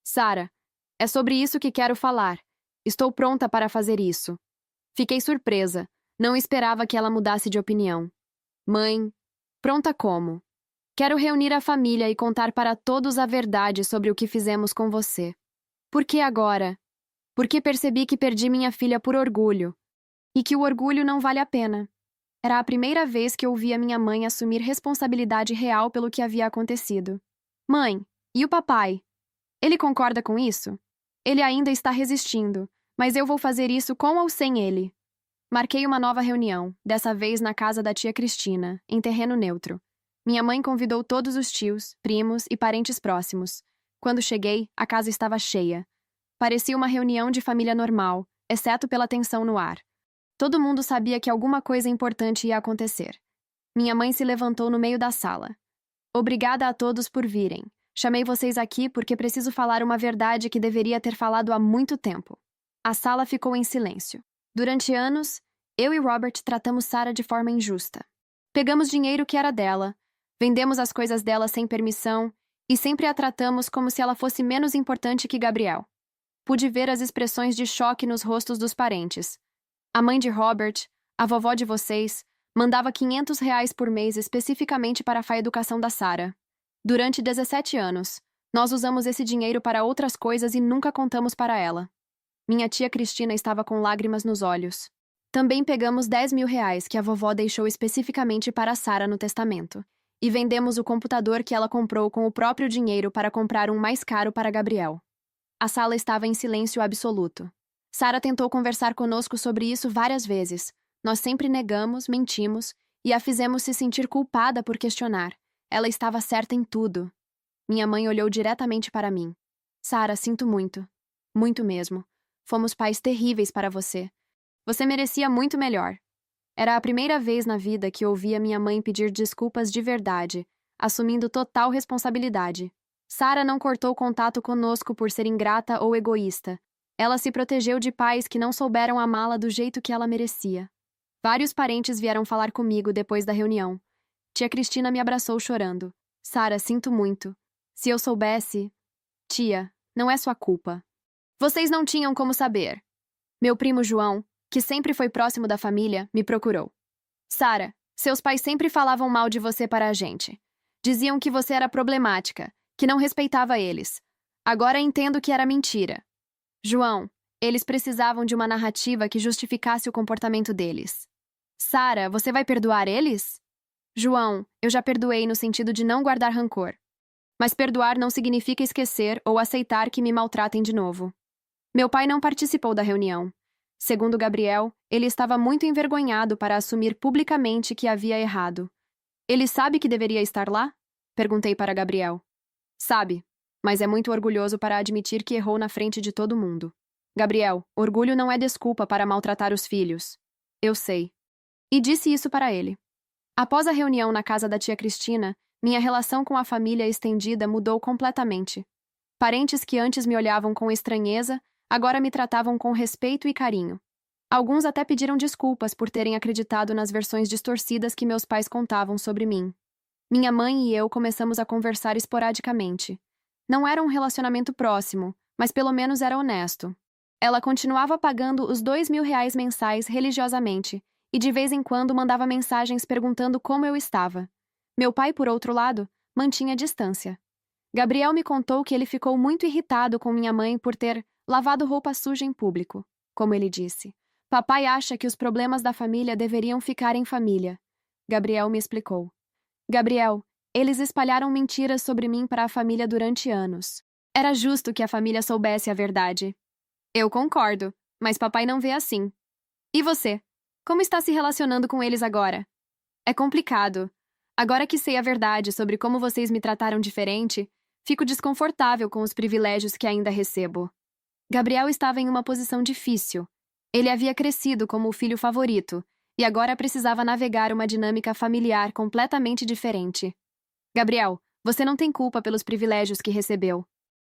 Sara, é sobre isso que quero falar. Estou pronta para fazer isso. Fiquei surpresa. Não esperava que ela mudasse de opinião. Mãe, pronta como? Quero reunir a família e contar para todos a verdade sobre o que fizemos com você. Por que agora? Porque percebi que perdi minha filha por orgulho. E que o orgulho não vale a pena. Era a primeira vez que ouvia minha mãe assumir responsabilidade real pelo que havia acontecido. Mãe, e o papai? Ele concorda com isso? Ele ainda está resistindo, mas eu vou fazer isso com ou sem ele. Marquei uma nova reunião, dessa vez na casa da tia Cristina, em terreno neutro. Minha mãe convidou todos os tios, primos e parentes próximos. Quando cheguei, a casa estava cheia. Parecia uma reunião de família normal, exceto pela tensão no ar. Todo mundo sabia que alguma coisa importante ia acontecer. Minha mãe se levantou no meio da sala. Obrigada a todos por virem. Chamei vocês aqui porque preciso falar uma verdade que deveria ter falado há muito tempo. A sala ficou em silêncio. Durante anos, eu e Robert tratamos Sara de forma injusta. Pegamos dinheiro que era dela, vendemos as coisas dela sem permissão e sempre a tratamos como se ela fosse menos importante que Gabriel. Pude ver as expressões de choque nos rostos dos parentes. A mãe de Robert, a vovó de vocês, mandava R$ 500 por mês especificamente para a educação da Sara. Durante 17 anos, nós usamos esse dinheiro para outras coisas e nunca contamos para ela. Minha tia Cristina estava com lágrimas nos olhos. Também pegamos R$ 10.000 que a vovó deixou especificamente para Sara no testamento, e vendemos o computador que ela comprou com o próprio dinheiro para comprar um mais caro para Gabriel. A sala estava em silêncio absoluto. Sara tentou conversar conosco sobre isso várias vezes. Nós sempre negamos, mentimos e a fizemos se sentir culpada por questionar. Ela estava certa em tudo. Minha mãe olhou diretamente para mim. Sara, sinto muito. Muito mesmo. Fomos pais terríveis para você. Você merecia muito melhor. Era a primeira vez na vida que ouvia minha mãe pedir desculpas de verdade, assumindo total responsabilidade. Sara não cortou contato conosco por ser ingrata ou egoísta. Ela se protegeu de pais que não souberam amá-la do jeito que ela merecia. Vários parentes vieram falar comigo depois da reunião. Tia Cristina me abraçou chorando. Sara, sinto muito. Se eu soubesse... Tia, não é sua culpa. Vocês não tinham como saber. Meu primo João, que sempre foi próximo da família, me procurou. Sara, seus pais sempre falavam mal de você para a gente. Diziam que você era problemática, que não respeitava eles. Agora entendo que era mentira. João, eles precisavam de uma narrativa que justificasse o comportamento deles. Sara, você vai perdoar eles? João, eu já perdoei no sentido de não guardar rancor. Mas perdoar não significa esquecer ou aceitar que me maltratem de novo. Meu pai não participou da reunião. Segundo Gabriel, ele estava muito envergonhado para assumir publicamente que havia errado. Ele sabe que deveria estar lá? Perguntei para Gabriel. Sabe, mas é muito orgulhoso para admitir que errou na frente de todo mundo. Gabriel, orgulho não é desculpa para maltratar os filhos. Eu sei. E disse isso para ele. Após a reunião na casa da tia Cristina, minha relação com a família estendida mudou completamente. Parentes que antes me olhavam com estranheza, agora me tratavam com respeito e carinho. Alguns até pediram desculpas por terem acreditado nas versões distorcidas que meus pais contavam sobre mim. Minha mãe e eu começamos a conversar esporadicamente. Não era um relacionamento próximo, mas pelo menos era honesto. Ela continuava pagando os R$ 2.000 mensais religiosamente, e de vez em quando mandava mensagens perguntando como eu estava. Meu pai, por outro lado, mantinha distância. Gabriel me contou que ele ficou muito irritado com minha mãe por ter lavado roupa suja em público, como ele disse. Papai acha que os problemas da família deveriam ficar em família. Gabriel me explicou. Gabriel, eles espalharam mentiras sobre mim para a família durante anos. Era justo que a família soubesse a verdade. Eu concordo, mas papai não vê assim. E você? Como está se relacionando com eles agora? É complicado. Agora que sei a verdade sobre como vocês me trataram diferente, fico desconfortável com os privilégios que ainda recebo. Gabriel estava em uma posição difícil. Ele havia crescido como o filho favorito, e agora precisava navegar uma dinâmica familiar completamente diferente. Gabriel, você não tem culpa pelos privilégios que recebeu.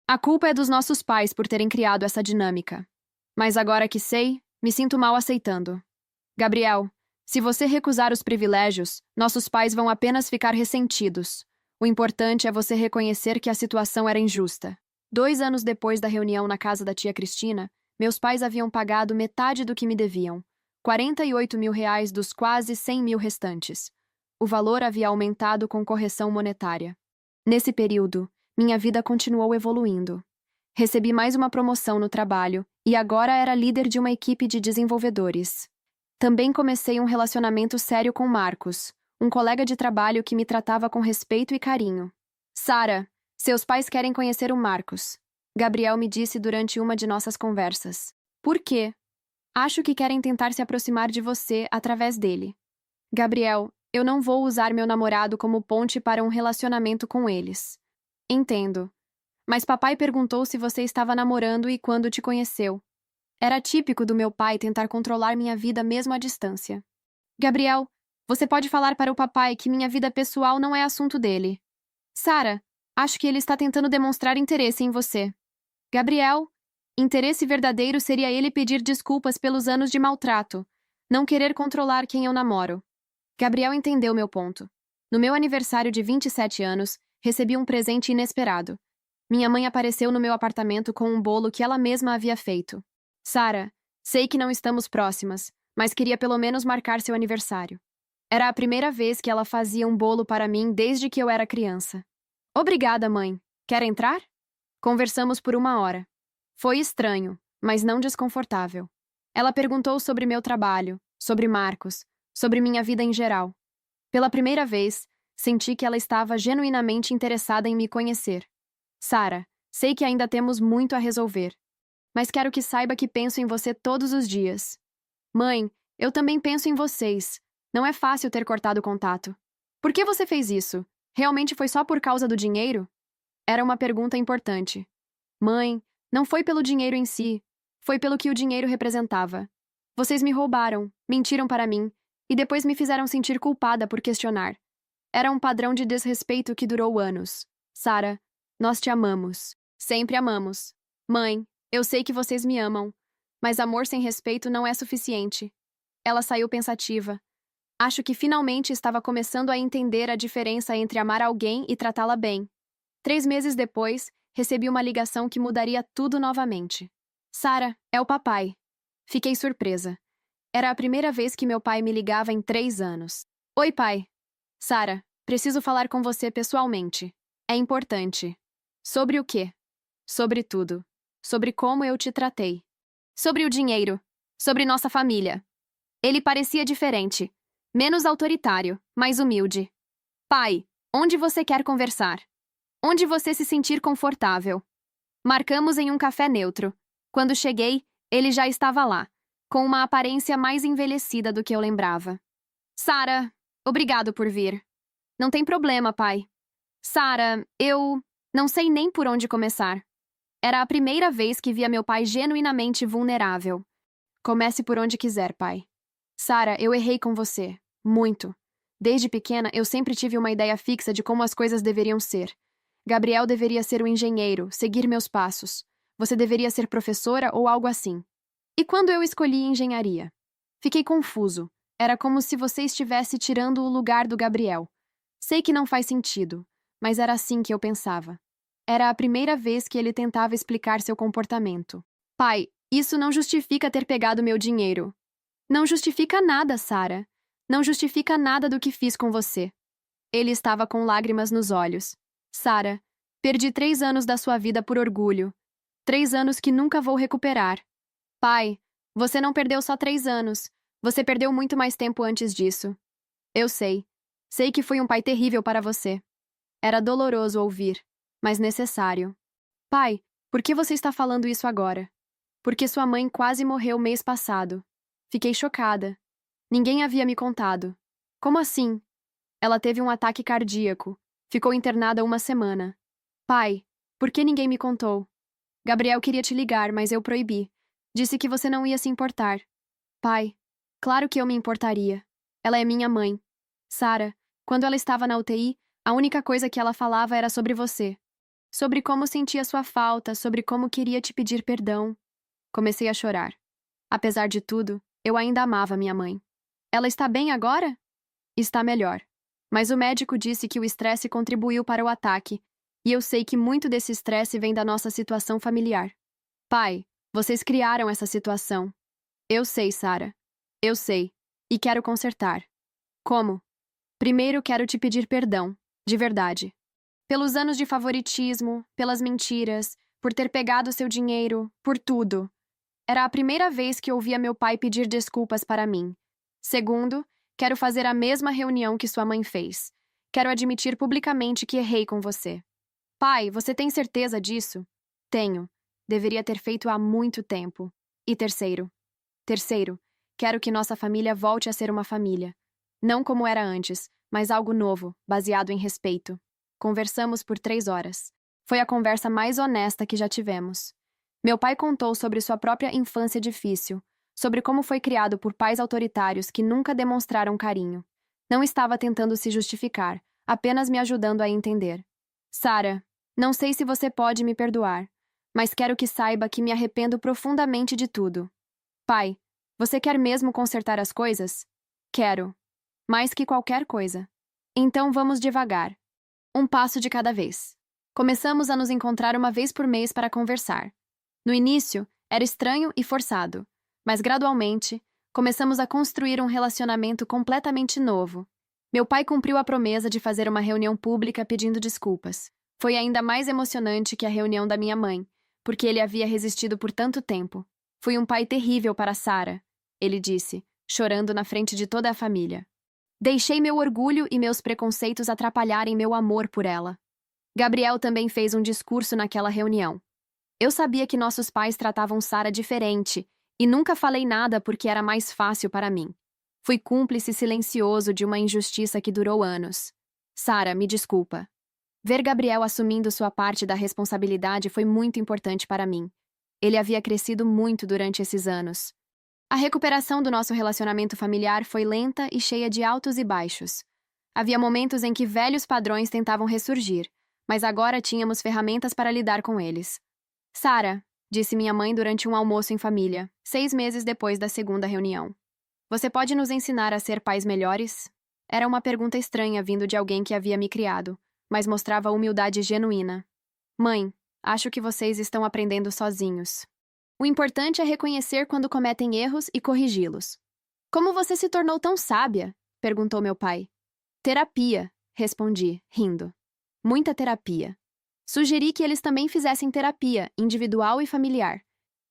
A culpa é dos nossos pais por terem criado essa dinâmica. Mas agora que sei, me sinto mal aceitando. Gabriel, se você recusar os privilégios, nossos pais vão apenas ficar ressentidos. O importante é você reconhecer que a situação era injusta. 2 anos depois da reunião na casa da tia Cristina, meus pais haviam pagado metade do que me deviam, R$ 48.000 dos quase 100.000 restantes. O valor havia aumentado com correção monetária. Nesse período, minha vida continuou evoluindo. Recebi mais uma promoção no trabalho e agora era líder de uma equipe de desenvolvedores. Também comecei um relacionamento sério com Marcos, um colega de trabalho que me tratava com respeito e carinho. Sara, seus pais querem conhecer o Marcos. Gabriel me disse durante uma de nossas conversas. Por quê? Acho que querem tentar se aproximar de você através dele. Gabriel, eu não vou usar meu namorado como ponte para um relacionamento com eles. Entendo. Mas papai perguntou se você estava namorando e quando te conheceu. Era típico do meu pai tentar controlar minha vida mesmo à distância. Gabriel, você pode falar para o papai que minha vida pessoal não é assunto dele. Sara, acho que ele está tentando demonstrar interesse em você. Gabriel, interesse verdadeiro seria ele pedir desculpas pelos anos de maltrato, não querer controlar quem eu namoro. Gabriel entendeu meu ponto. No meu aniversário de 27 anos, recebi um presente inesperado. Minha mãe apareceu no meu apartamento com um bolo que ela mesma havia feito. Sara, sei que não estamos próximas, mas queria pelo menos marcar seu aniversário. Era a primeira vez que ela fazia um bolo para mim desde que eu era criança. Obrigada, mãe. Quer entrar? Conversamos por 1 hora. Foi estranho, mas não desconfortável. Ela perguntou sobre meu trabalho, sobre Marcos, sobre minha vida em geral. Pela primeira vez, senti que ela estava genuinamente interessada em me conhecer. Sara, sei que ainda temos muito a resolver, mas quero que saiba que penso em você todos os dias. Mãe, eu também penso em vocês. Não é fácil ter cortado o contato. Por que você fez isso? Realmente foi só por causa do dinheiro? Era uma pergunta importante. Mãe, não foi pelo dinheiro em si. Foi pelo que o dinheiro representava. Vocês me roubaram, mentiram para mim, e depois me fizeram sentir culpada por questionar. Era um padrão de desrespeito que durou anos. Sara, nós te amamos. Sempre amamos. Mãe, eu sei que vocês me amam, mas amor sem respeito não é suficiente. Ela saiu pensativa. Acho que finalmente estava começando a entender a diferença entre amar alguém e tratá-la bem. 3 meses depois, recebi uma ligação que mudaria tudo novamente. Sara, é o papai. Fiquei surpresa. Era a primeira vez que meu pai me ligava em 3 anos. Oi, pai. Sara, preciso falar com você pessoalmente. É importante. Sobre o quê? Sobre tudo. Sobre como eu te tratei. Sobre o dinheiro. Sobre nossa família. Ele parecia diferente. Menos autoritário, mais humilde. Pai, onde você quer conversar? Onde você se sentir confortável. Marcamos em um café neutro. Quando cheguei, ele já estava lá, com uma aparência mais envelhecida do que eu lembrava. Sara, obrigado por vir. Não tem problema, pai. Sara, eu não sei nem por onde começar. Era a primeira vez que via meu pai genuinamente vulnerável. Comece por onde quiser, pai. Sara, eu errei com você. Muito. Desde pequena, eu sempre tive uma ideia fixa de como as coisas deveriam ser. Gabriel deveria ser o engenheiro, seguir meus passos. Você deveria ser professora ou algo assim. E quando eu escolhi engenharia? Fiquei confuso. Era como se você estivesse tirando o lugar do Gabriel. Sei que não faz sentido, mas era assim que eu pensava. Era a primeira vez que ele tentava explicar seu comportamento. Pai, isso não justifica ter pegado meu dinheiro. Não justifica nada, Sara. Não justifica nada do que fiz com você. Ele estava com lágrimas nos olhos. Sara, perdi 3 anos da sua vida por orgulho. 3 anos que nunca vou recuperar. Pai, você não perdeu só 3 anos. Você perdeu muito mais tempo antes disso. Eu sei. Sei que fui um pai terrível para você. Era doloroso ouvir, mas necessário. Pai, por que você está falando isso agora? Porque sua mãe quase morreu mês passado. Fiquei chocada. Ninguém havia me contado. Como assim? Ela teve um ataque cardíaco. Ficou internada uma semana. Pai, por que ninguém me contou? Gabriel queria te ligar, mas eu proibi. Disse que você não ia se importar. Pai, claro que eu me importaria. Ela é minha mãe. Sara, quando ela estava na UTI, a única coisa que ela falava era sobre você. Sobre como sentia sua falta, sobre como queria te pedir perdão. Comecei a chorar. Apesar de tudo, eu ainda amava minha mãe. Ela está bem agora? Está melhor. Mas o médico disse que o estresse contribuiu para o ataque, e eu sei que muito desse estresse vem da nossa situação familiar. Pai, vocês criaram essa situação. Eu sei, Sara. Eu sei. E quero consertar. Como? Primeiro quero te pedir perdão, de verdade. Pelos anos de favoritismo, pelas mentiras, por ter pegado seu dinheiro, por tudo. Era a primeira vez que ouvia meu pai pedir desculpas para mim. Segundo, quero fazer a mesma reunião que sua mãe fez. Quero admitir publicamente que errei com você. Pai, você tem certeza disso? Tenho. Deveria ter feito há muito tempo. E terceiro, quero que nossa família volte a ser uma família. Não como era antes, mas algo novo, baseado em respeito. Conversamos por 3 horas. Foi a conversa mais honesta que já tivemos. Meu pai contou sobre sua própria infância difícil, sobre como foi criado por pais autoritários que nunca demonstraram carinho. Não estava tentando se justificar, apenas me ajudando a entender. Sara, não sei se você pode me perdoar, mas quero que saiba que me arrependo profundamente de tudo. Pai, você quer mesmo consertar as coisas? Quero. Mais que qualquer coisa. Então vamos devagar. Um passo de cada vez. Começamos a nos encontrar uma vez por mês para conversar. No início, era estranho e forçado, mas gradualmente, começamos a construir um relacionamento completamente novo. Meu pai cumpriu a promessa de fazer uma reunião pública pedindo desculpas. Foi ainda mais emocionante que a reunião da minha mãe, porque ele havia resistido por tanto tempo. Fui um pai terrível para Sara, ele disse, chorando na frente de toda a família. Deixei meu orgulho e meus preconceitos atrapalharem meu amor por ela. Gabriel também fez um discurso naquela reunião. Eu sabia que nossos pais tratavam Sara diferente e nunca falei nada porque era mais fácil para mim. Fui cúmplice silencioso de uma injustiça que durou anos. Sara, me desculpa. Ver Gabriel assumindo sua parte da responsabilidade foi muito importante para mim. Ele havia crescido muito durante esses anos. A recuperação do nosso relacionamento familiar foi lenta e cheia de altos e baixos. Havia momentos em que velhos padrões tentavam ressurgir, mas agora tínhamos ferramentas para lidar com eles. Sara, disse minha mãe durante um almoço em família, 6 meses depois da segunda reunião. Você pode nos ensinar a ser pais melhores? Era uma pergunta estranha vindo de alguém que havia me criado, mas mostrava humildade genuína. Mãe, acho que vocês estão aprendendo sozinhos. O importante é reconhecer quando cometem erros e corrigi-los. Como você se tornou tão sábia? Perguntou meu pai. Terapia, respondi, rindo. Muita terapia. Sugeri que eles também fizessem terapia, individual e familiar.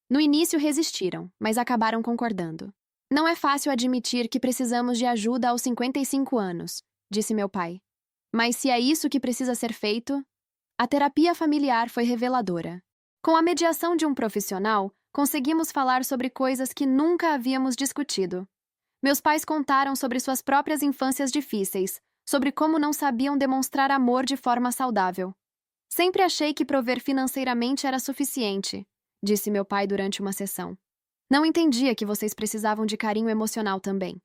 No início resistiram, mas acabaram concordando. Não é fácil admitir que precisamos de ajuda aos 55 anos, disse meu pai. Mas se é isso que precisa ser feito, a terapia familiar foi reveladora. Com a mediação de um profissional, conseguimos falar sobre coisas que nunca havíamos discutido. Meus pais contaram sobre suas próprias infâncias difíceis, sobre como não sabiam demonstrar amor de forma saudável. Sempre achei que prover financeiramente era suficiente, disse meu pai durante uma sessão. Não entendia que vocês precisavam de carinho emocional também.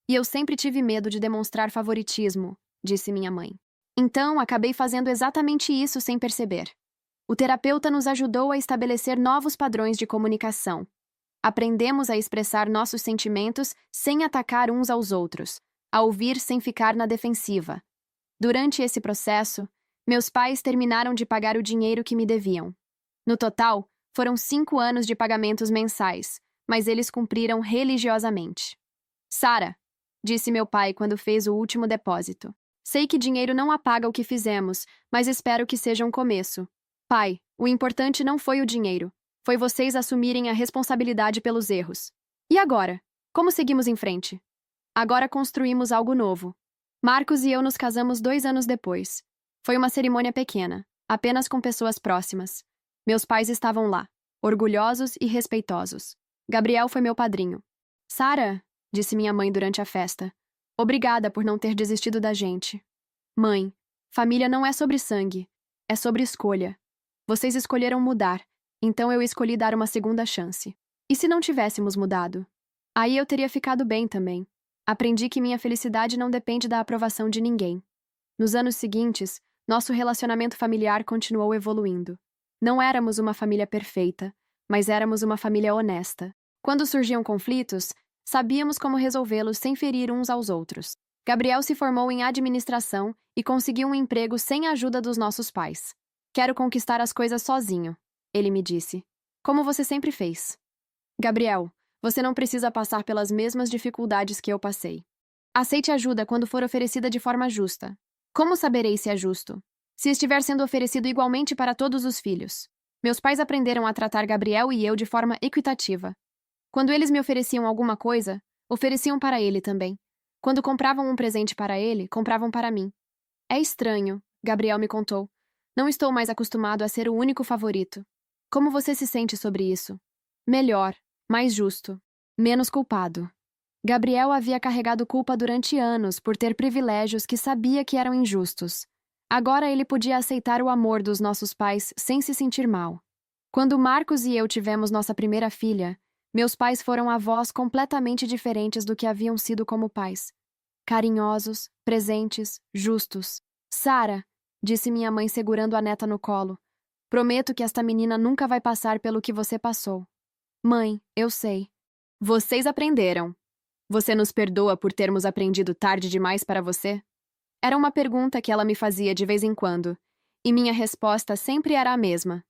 E eu sempre tive medo de demonstrar favoritismo, disse minha mãe. Então, acabei fazendo exatamente isso sem perceber. O terapeuta nos ajudou a estabelecer novos padrões de comunicação. Aprendemos a expressar nossos sentimentos sem atacar uns aos outros, a ouvir sem ficar na defensiva. Durante esse processo, meus pais terminaram de pagar o dinheiro que me deviam. No total, foram 5 anos de pagamentos mensais, mas eles cumpriram religiosamente. Sara, disse meu pai quando fez o último depósito. Sei que dinheiro não apaga o que fizemos, mas espero que seja um começo. Pai, o importante não foi o dinheiro. Foi vocês assumirem a responsabilidade pelos erros. E agora? Como seguimos em frente? Agora construímos algo novo. Marcos e eu nos casamos 2 anos depois. Foi uma cerimônia pequena, apenas com pessoas próximas. Meus pais estavam lá, orgulhosos e respeitosos. Gabriel foi meu padrinho. Sara, disse minha mãe durante a festa, obrigada por não ter desistido da gente. Mãe, família não é sobre sangue, é sobre escolha. Vocês escolheram mudar, então eu escolhi dar uma segunda chance. E se não tivéssemos mudado? Aí eu teria ficado bem também. Aprendi que minha felicidade não depende da aprovação de ninguém. Nos anos seguintes, nosso relacionamento familiar continuou evoluindo. Não éramos uma família perfeita, mas éramos uma família honesta. Quando surgiam conflitos, sabíamos como resolvê-los sem ferir uns aos outros. Gabriel se formou em administração e conseguiu um emprego sem a ajuda dos nossos pais. Quero conquistar as coisas sozinho, ele me disse. Como você sempre fez. Gabriel, você não precisa passar pelas mesmas dificuldades que eu passei. Aceite ajuda quando for oferecida de forma justa. Como saberei se é justo? Se estiver sendo oferecido igualmente para todos os filhos. Meus pais aprenderam a tratar Gabriel e eu de forma equitativa. Quando eles me ofereciam alguma coisa, ofereciam para ele também. Quando compravam um presente para ele, compravam para mim. É estranho, Gabriel me contou. Não estou mais acostumado a ser o único favorito. Como você se sente sobre isso? Melhor, mais justo, menos culpado. Gabriel havia carregado culpa durante anos por ter privilégios que sabia que eram injustos. Agora ele podia aceitar o amor dos nossos pais sem se sentir mal. Quando Marcos e eu tivemos nossa primeira filha, meus pais foram avós completamente diferentes do que haviam sido como pais. Carinhosos, presentes, justos. Sara, disse minha mãe segurando a neta no colo, prometo que esta menina nunca vai passar pelo que você passou. Mãe, eu sei. Vocês aprenderam. Você nos perdoa por termos aprendido tarde demais para você? Era uma pergunta que ela me fazia de vez em quando, e minha resposta sempre era a mesma.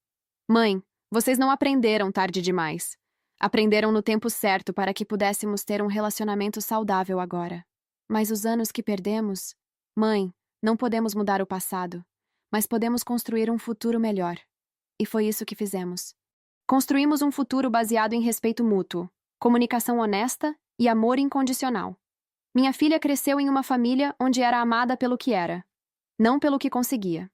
Mãe, vocês não aprenderam tarde demais. Aprenderam no tempo certo para que pudéssemos ter um relacionamento saudável agora. Mas os anos que perdemos... Mãe, não podemos mudar o passado, mas podemos construir um futuro melhor. E foi isso que fizemos. Construímos um futuro baseado em respeito mútuo, comunicação honesta e amor incondicional. Minha filha cresceu em uma família onde era amada pelo que era, não pelo que conseguia.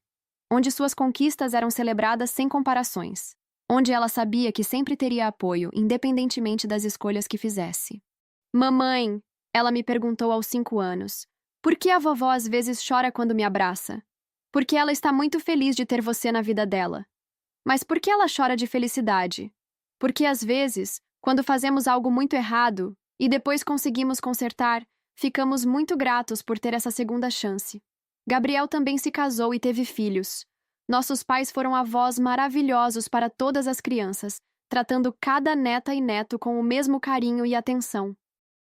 Onde suas conquistas eram celebradas sem comparações. Onde ela sabia que sempre teria apoio, independentemente das escolhas que fizesse. Mamãe, ela me perguntou aos 5 anos, por que a vovó às vezes chora quando me abraça? Porque ela está muito feliz de ter você na vida dela. Mas por que ela chora de felicidade? Porque às vezes, quando fazemos algo muito errado e depois conseguimos consertar, ficamos muito gratos por ter essa segunda chance. Gabriel também se casou e teve filhos. Nossos pais foram avós maravilhosos para todas as crianças, tratando cada neta e neto com o mesmo carinho e atenção.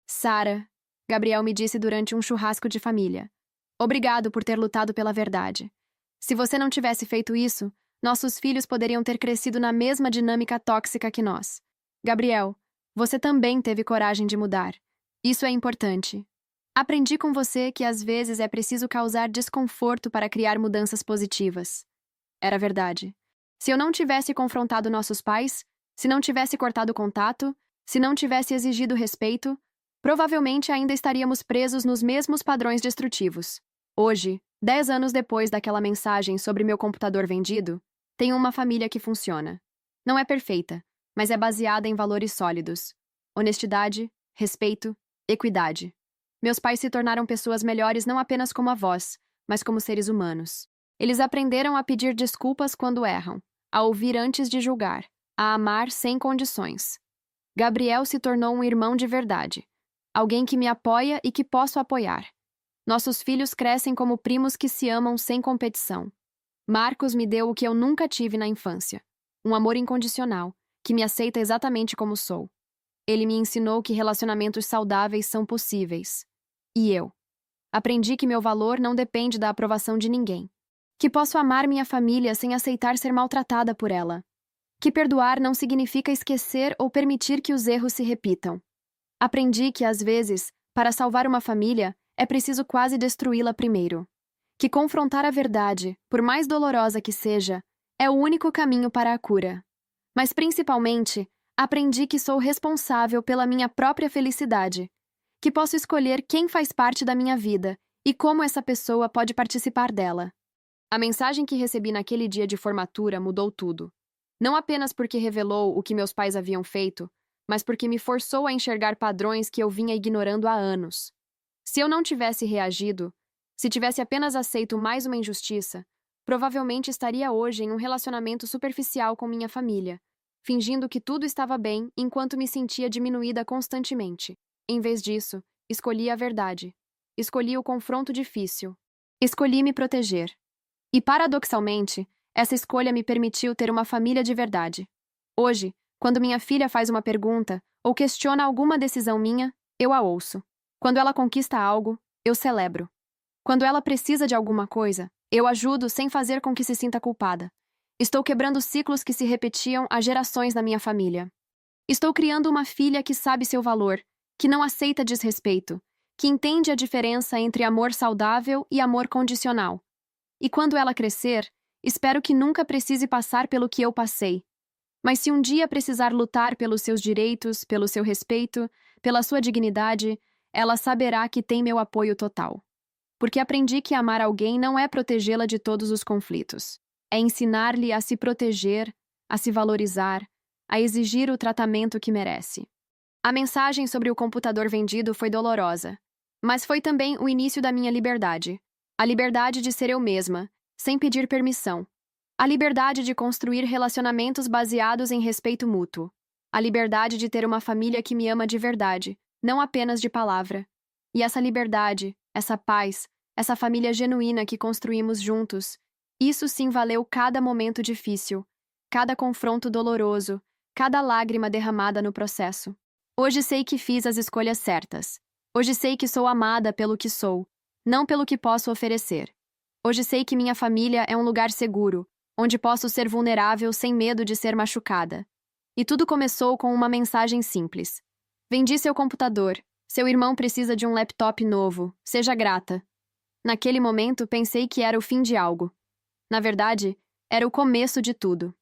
Sara, Gabriel me disse durante um churrasco de família. Obrigado por ter lutado pela verdade. Se você não tivesse feito isso, nossos filhos poderiam ter crescido na mesma dinâmica tóxica que nós. Gabriel, você também teve coragem de mudar. Isso é importante. Aprendi com você que às vezes é preciso causar desconforto para criar mudanças positivas. Era verdade. Se eu não tivesse confrontado nossos pais, se não tivesse cortado contato, se não tivesse exigido respeito, provavelmente ainda estaríamos presos nos mesmos padrões destrutivos. Hoje, 10 anos depois daquela mensagem sobre meu computador vendido, tenho uma família que funciona. Não é perfeita, mas é baseada em valores sólidos: honestidade, respeito, equidade. Meus pais se tornaram pessoas melhores não apenas como avós, mas como seres humanos. Eles aprenderam a pedir desculpas quando erram, a ouvir antes de julgar, a amar sem condições. Gabriel se tornou um irmão de verdade, alguém que me apoia e que posso apoiar. Nossos filhos crescem como primos que se amam sem competição. Marcos me deu o que eu nunca tive na infância: um amor incondicional, que me aceita exatamente como sou. Ele me ensinou que relacionamentos saudáveis são possíveis. E eu aprendi que meu valor não depende da aprovação de ninguém. Que posso amar minha família sem aceitar ser maltratada por ela. Que perdoar não significa esquecer ou permitir que os erros se repitam. Aprendi que, às vezes, para salvar uma família, é preciso quase destruí-la primeiro. Que confrontar a verdade, por mais dolorosa que seja, é o único caminho para a cura. Mas, principalmente, aprendi que sou responsável pela minha própria felicidade. Que posso escolher quem faz parte da minha vida e como essa pessoa pode participar dela. A mensagem que recebi naquele dia de formatura mudou tudo. Não apenas porque revelou o que meus pais haviam feito, mas porque me forçou a enxergar padrões que eu vinha ignorando há anos. Se eu não tivesse reagido, se tivesse apenas aceito mais uma injustiça, provavelmente estaria hoje em um relacionamento superficial com minha família, fingindo que tudo estava bem enquanto me sentia diminuída constantemente. Em vez disso, escolhi a verdade. Escolhi o confronto difícil. Escolhi me proteger. E, paradoxalmente, essa escolha me permitiu ter uma família de verdade. Hoje, quando minha filha faz uma pergunta ou questiona alguma decisão minha, eu a ouço. Quando ela conquista algo, eu celebro. Quando ela precisa de alguma coisa, eu ajudo sem fazer com que se sinta culpada. Estou quebrando ciclos que se repetiam há gerações na minha família. Estou criando uma filha que sabe seu valor, que não aceita desrespeito, que entende a diferença entre amor saudável e amor condicional. E quando ela crescer, espero que nunca precise passar pelo que eu passei. Mas se um dia precisar lutar pelos seus direitos, pelo seu respeito, pela sua dignidade, ela saberá que tem meu apoio total. Porque aprendi que amar alguém não é protegê-la de todos os conflitos. É ensinar-lhe a se proteger, a se valorizar, a exigir o tratamento que merece. A mensagem sobre o computador vendido foi dolorosa, mas foi também o início da minha liberdade. A liberdade de ser eu mesma, sem pedir permissão. A liberdade de construir relacionamentos baseados em respeito mútuo. A liberdade de ter uma família que me ama de verdade, não apenas de palavra. E essa liberdade, essa paz, essa família genuína que construímos juntos, isso sim valeu cada momento difícil, cada confronto doloroso, cada lágrima derramada no processo. Hoje sei que fiz as escolhas certas. Hoje sei que sou amada pelo que sou, não pelo que posso oferecer. Hoje sei que minha família é um lugar seguro, onde posso ser vulnerável sem medo de ser machucada. E tudo começou com uma mensagem simples. Vendi seu computador. Seu irmão precisa de um laptop novo. Seja grata. Naquele momento, pensei que era o fim de algo. Na verdade, era o começo de tudo.